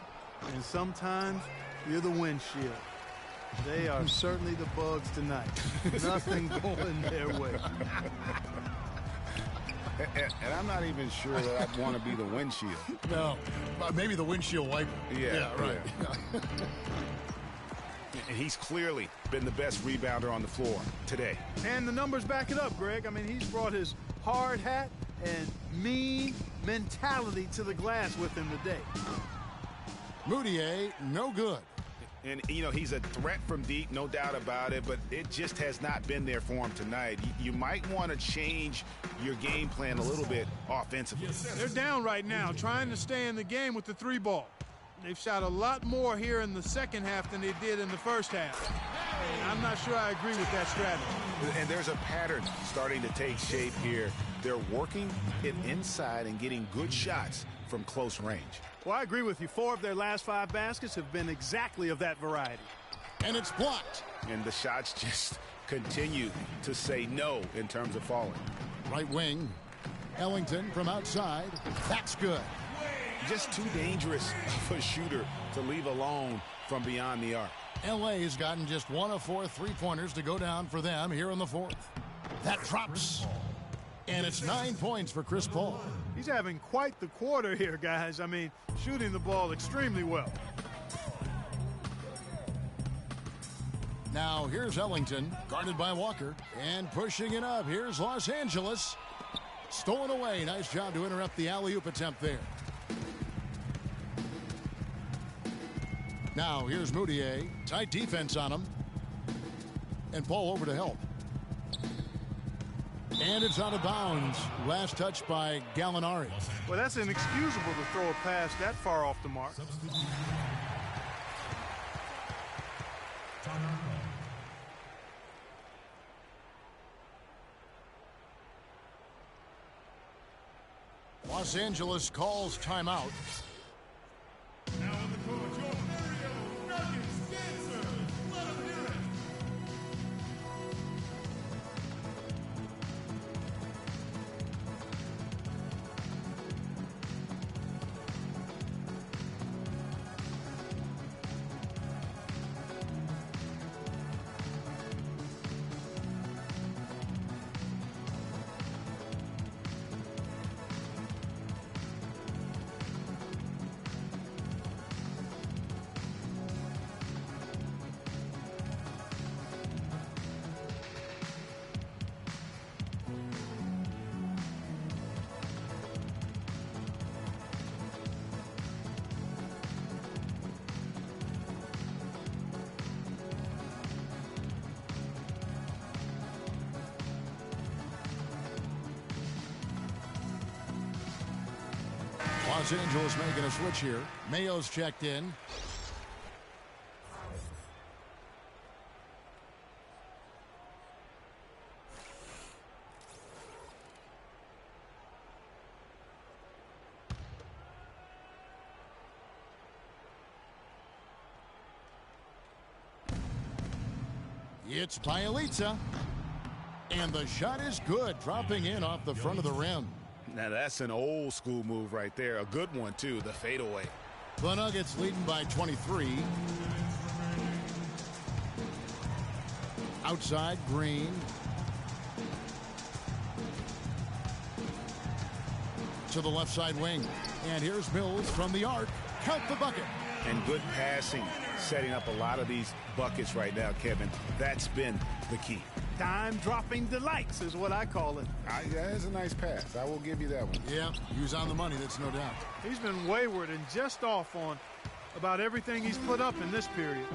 and sometimes you're the windshield. They are certainly the bugs tonight. Nothing going their way. And I'm not even sure that I'd want to be the windshield. No, maybe the windshield wiper. Yeah, right. Yeah. And he's clearly been the best rebounder on the floor today. And the numbers back it up, Greg. I mean, he's brought his hard hat and mean mentality to the glass with him today. Moutier, no good. And, you know, he's a threat from deep, no doubt about it, but it just has not been there for him tonight. You might want to change your game plan a little bit offensively. They're down right now, trying to stay in the game with the 3 ball. They've shot a lot more here in the second half than they did in the first half. And I'm not sure I agree with that strategy. And there's a pattern starting to take shape here. They're working it inside and getting good shots from close range. Well, I agree with you. 4 of their last 5 baskets have been exactly of that variety. And it's blocked. And the shots just continue to say no in terms of falling. Right wing, Ellington from outside. That's good. Just too dangerous of a shooter to leave alone from beyond the arc. LA's gotten just 1 of 4 3-pointers to go down for them here in the 4th. That drops. And it's 9 points for Chris Paul. He's having quite the quarter here, guys. I mean, shooting the ball extremely well. Now here's Ellington, guarded by Walker, and pushing it up. Here's Los Angeles. Stolen away. Nice job to interrupt the alley-oop attempt there. Now here's Moutier. Tight defense on him. And Paul over to help. And it's out of bounds. Last touch by Gallinari. Well, that's inexcusable to throw a pass that far off the mark. Los Angeles calls timeout. Now on the court, your Mario Nuggets dancer. Let him hear it. Los Angeles making a switch here. Mayo's checked in. It's Bielitsa. And the shot is good, dropping in off the front of the rim. Now that's an old school move right there. A good one, too, the fadeaway. The Nuggets leading by 23. Outside, Green. To the left side wing. And here's Mills from the arc. Count the bucket. And good passing, setting up a lot of these buckets right now, Kevin. That's been the key. Dime-dropping delights is what I call it. That is a nice pass. I will give you that one. Yeah, he was on the money, that's no doubt. He's been wayward and just off on about everything he's put up in this period.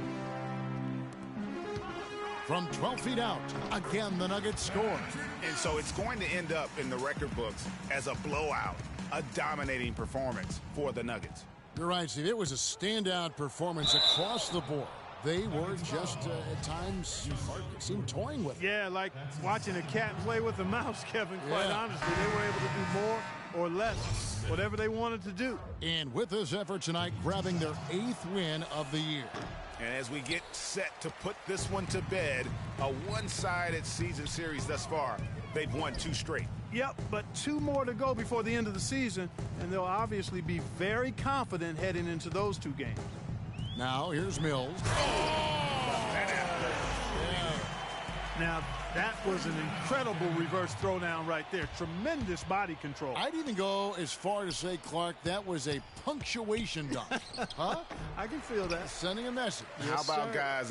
From 12 feet out, again the Nuggets score. And so it's going to end up in the record books as a blowout, a dominating performance for the Nuggets. You're right, Steve. It was a standout performance across the board. They were just, at times, it seemed toying with it. Yeah, like watching a cat play with a mouse, Kevin, quite honestly. They were able to do more or less, whatever they wanted to do. And with this effort tonight, grabbing their 8th win of the year. And as we get set to put this one to bed, a one-sided season series thus far, they've won 2 straight. Yep, but 2 more to go before the end of the season, and they'll obviously be very confident heading into those 2 games. Now, here's Mills. Now, that was an incredible reverse throwdown right there. Tremendous body control. I'd even go as far to say, Clark, that was a punctuation dunk. Huh? I can feel that. Sending a message. How about, guys,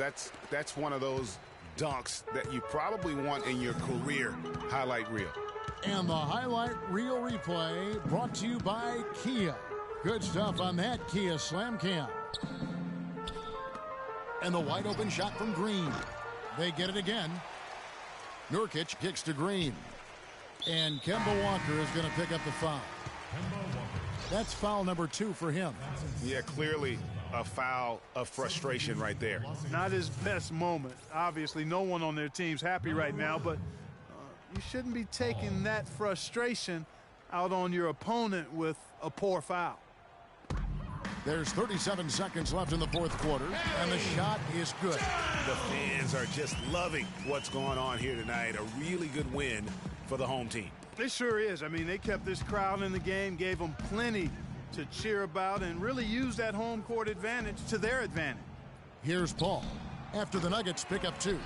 that's one of those dunks that you probably want in your career highlight reel. And the highlight reel replay brought to you by Kia. Good stuff on that Kia Slam Cam. And the wide open shot from Green. They get it again. Nurkic kicks to Green. And Kemba Walker is going to pick up the foul. That's foul number 2 for him. Yeah, clearly a foul of frustration right there. Not his best moment. Obviously, no one on their team's happy right now, but you shouldn't be taking that frustration out on your opponent with a poor foul. There's 37 seconds left in the 4th quarter, and the shot is good. The fans are just loving what's going on here tonight. A really good win for the home team. It sure is. I mean, they kept this crowd in the game, gave them plenty to cheer about, and really used that home court advantage to their advantage. Here's Paul after the Nuggets pick up 2.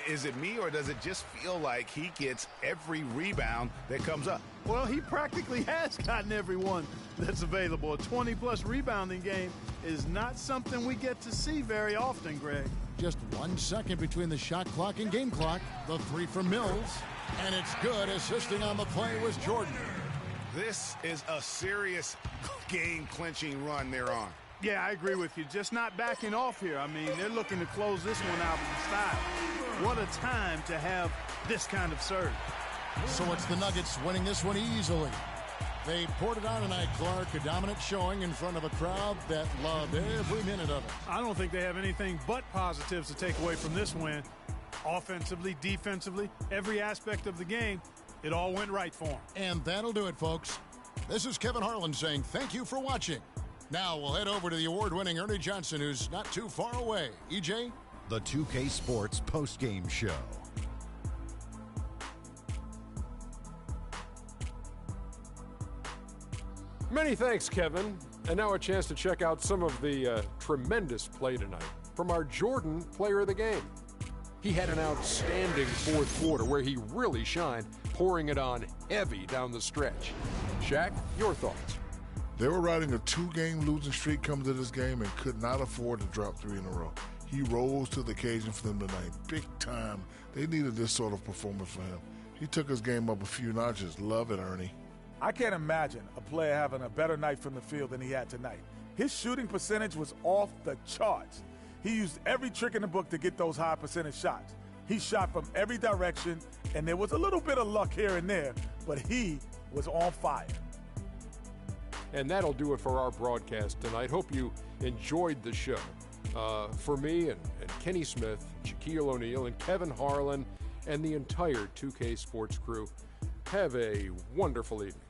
Is it me, or does it just feel like he gets every rebound that comes up? Well, he practically has gotten every one that's available. A 20-plus rebounding game is not something we get to see very often, Greg. Just 1 second between the shot clock and game clock. The three from Mills. And it's good. Assisting on the play was Jordan. This is a serious game-clinching run they're on. Yeah, I agree with you. Just not backing off here. I mean, they're looking to close this one out in style. What a time to have this kind of surge. So it's the Nuggets winning this one easily. They poured it on tonight, Clark. A dominant showing in front of a crowd that loved every minute of it. I don't think they have anything but positives to take away from this win. Offensively, defensively, every aspect of the game, it all went right for them. And that'll do it, folks. This is Kevin Harlan saying thank you for watching. Now we'll head over to the award-winning Ernie Johnson, who's not too far away. EJ? The 2K Sports postgame show. Many thanks, Kevin. And now a chance to check out some of the tremendous play tonight from our Jordan player of the game. He had an outstanding fourth quarter where he really shined, pouring it on heavy down the stretch. Shaq, your thoughts? They were riding a 2-game losing streak coming to this game and could not afford to drop 3 in a row. He rose to the occasion for them tonight, big time. They needed this sort of performance for him. He took his game up a few notches. Love it, Ernie. I can't imagine a player having a better night from the field than he had tonight. His shooting percentage was off the charts. He used every trick in the book to get those high percentage shots. He shot from every direction, and there was a little bit of luck here and there, but he was on fire. And that'll do it for our broadcast tonight. Hope you enjoyed the show. For me and Kenny Smith, Shaquille O'Neal, and Kevin Harlan, and the entire 2K Sports crew, have a wonderful evening.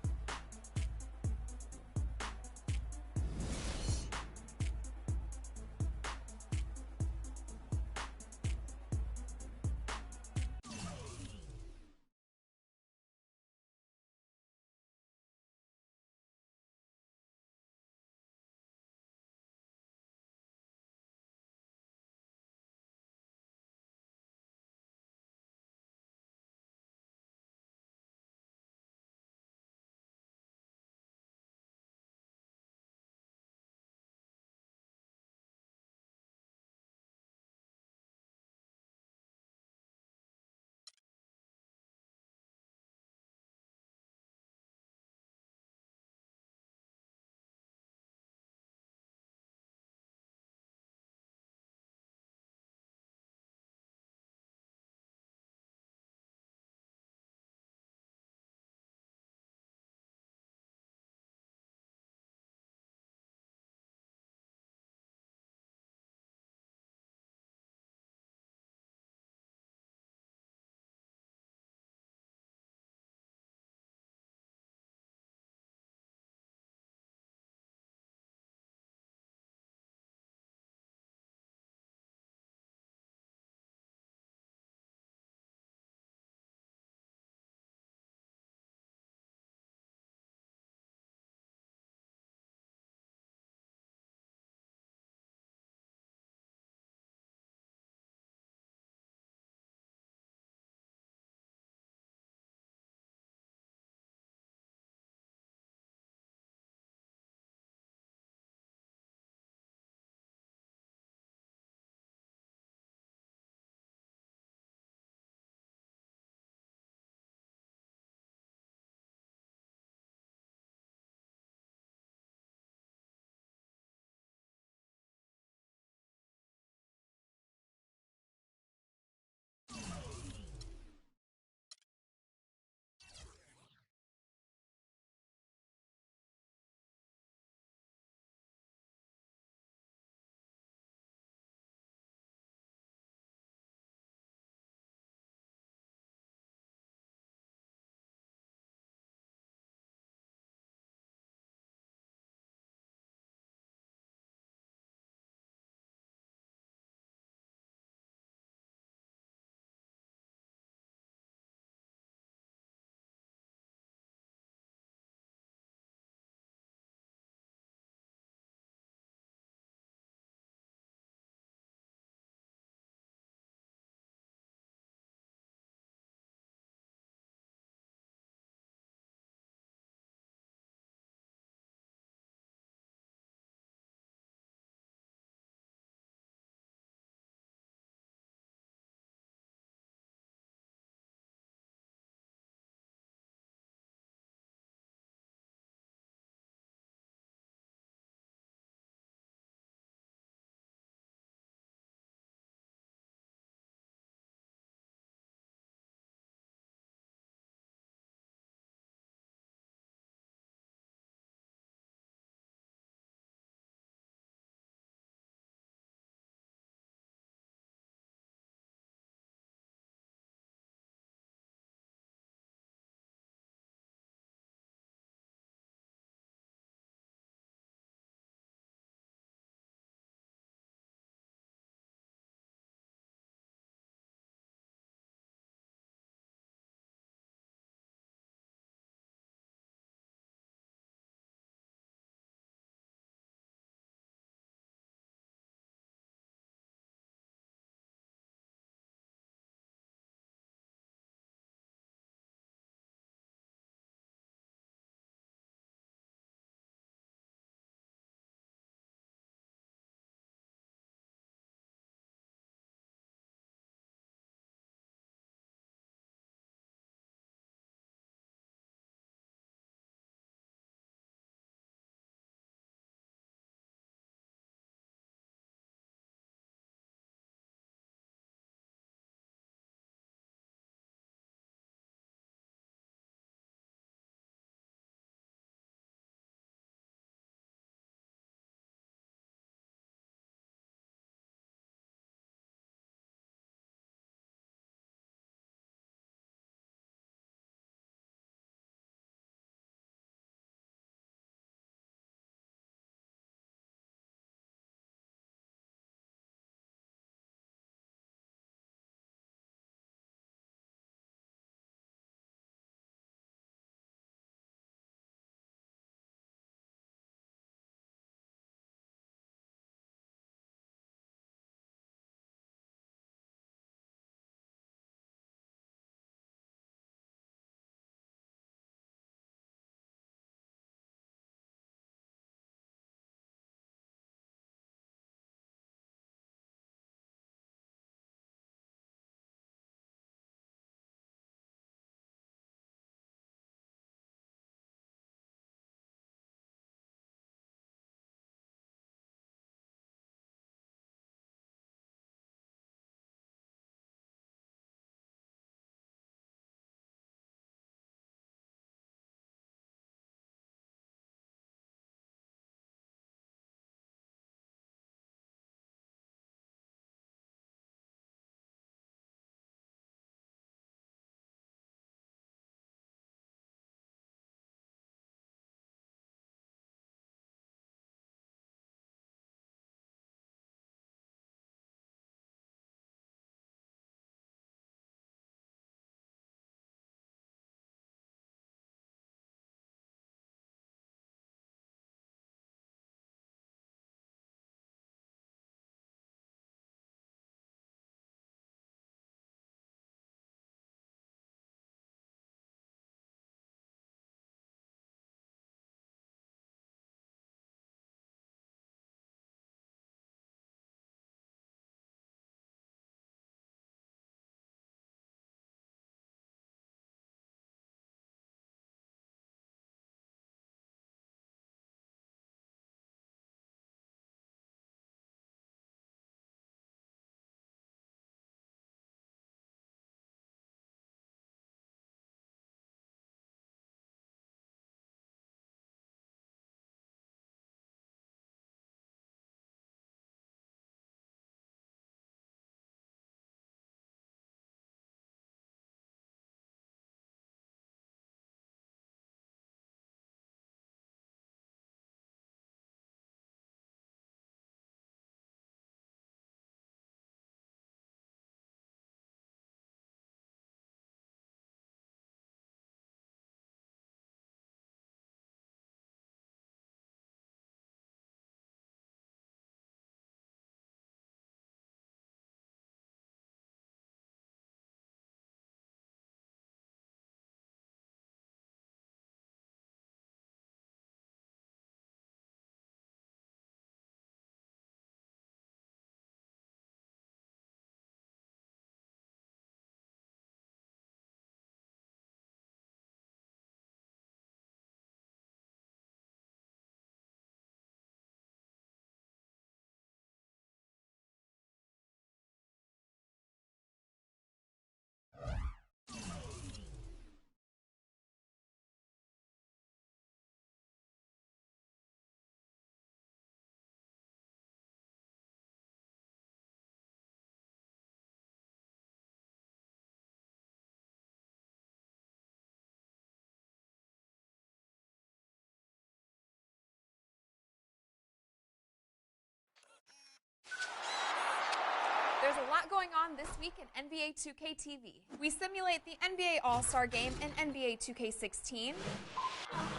There's a lot going on this week in NBA 2K TV. We simulate the NBA All-Star Game in NBA 2K16.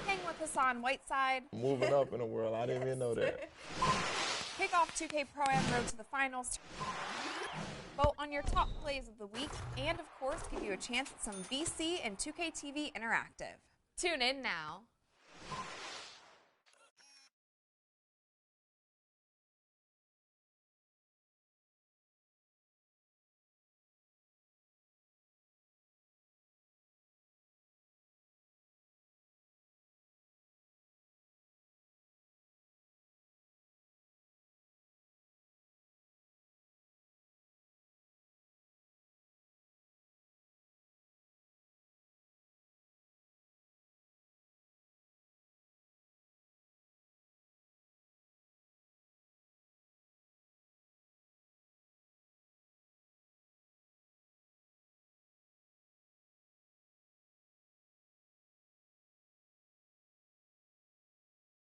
Hang with Hassan Whiteside. Moving up in the world, I didn't even know that. Kick off 2K Pro-Am Road to the Finals. Vote on your top plays of the week, and of course, give you a chance at some VC and 2K TV Interactive. Tune in now.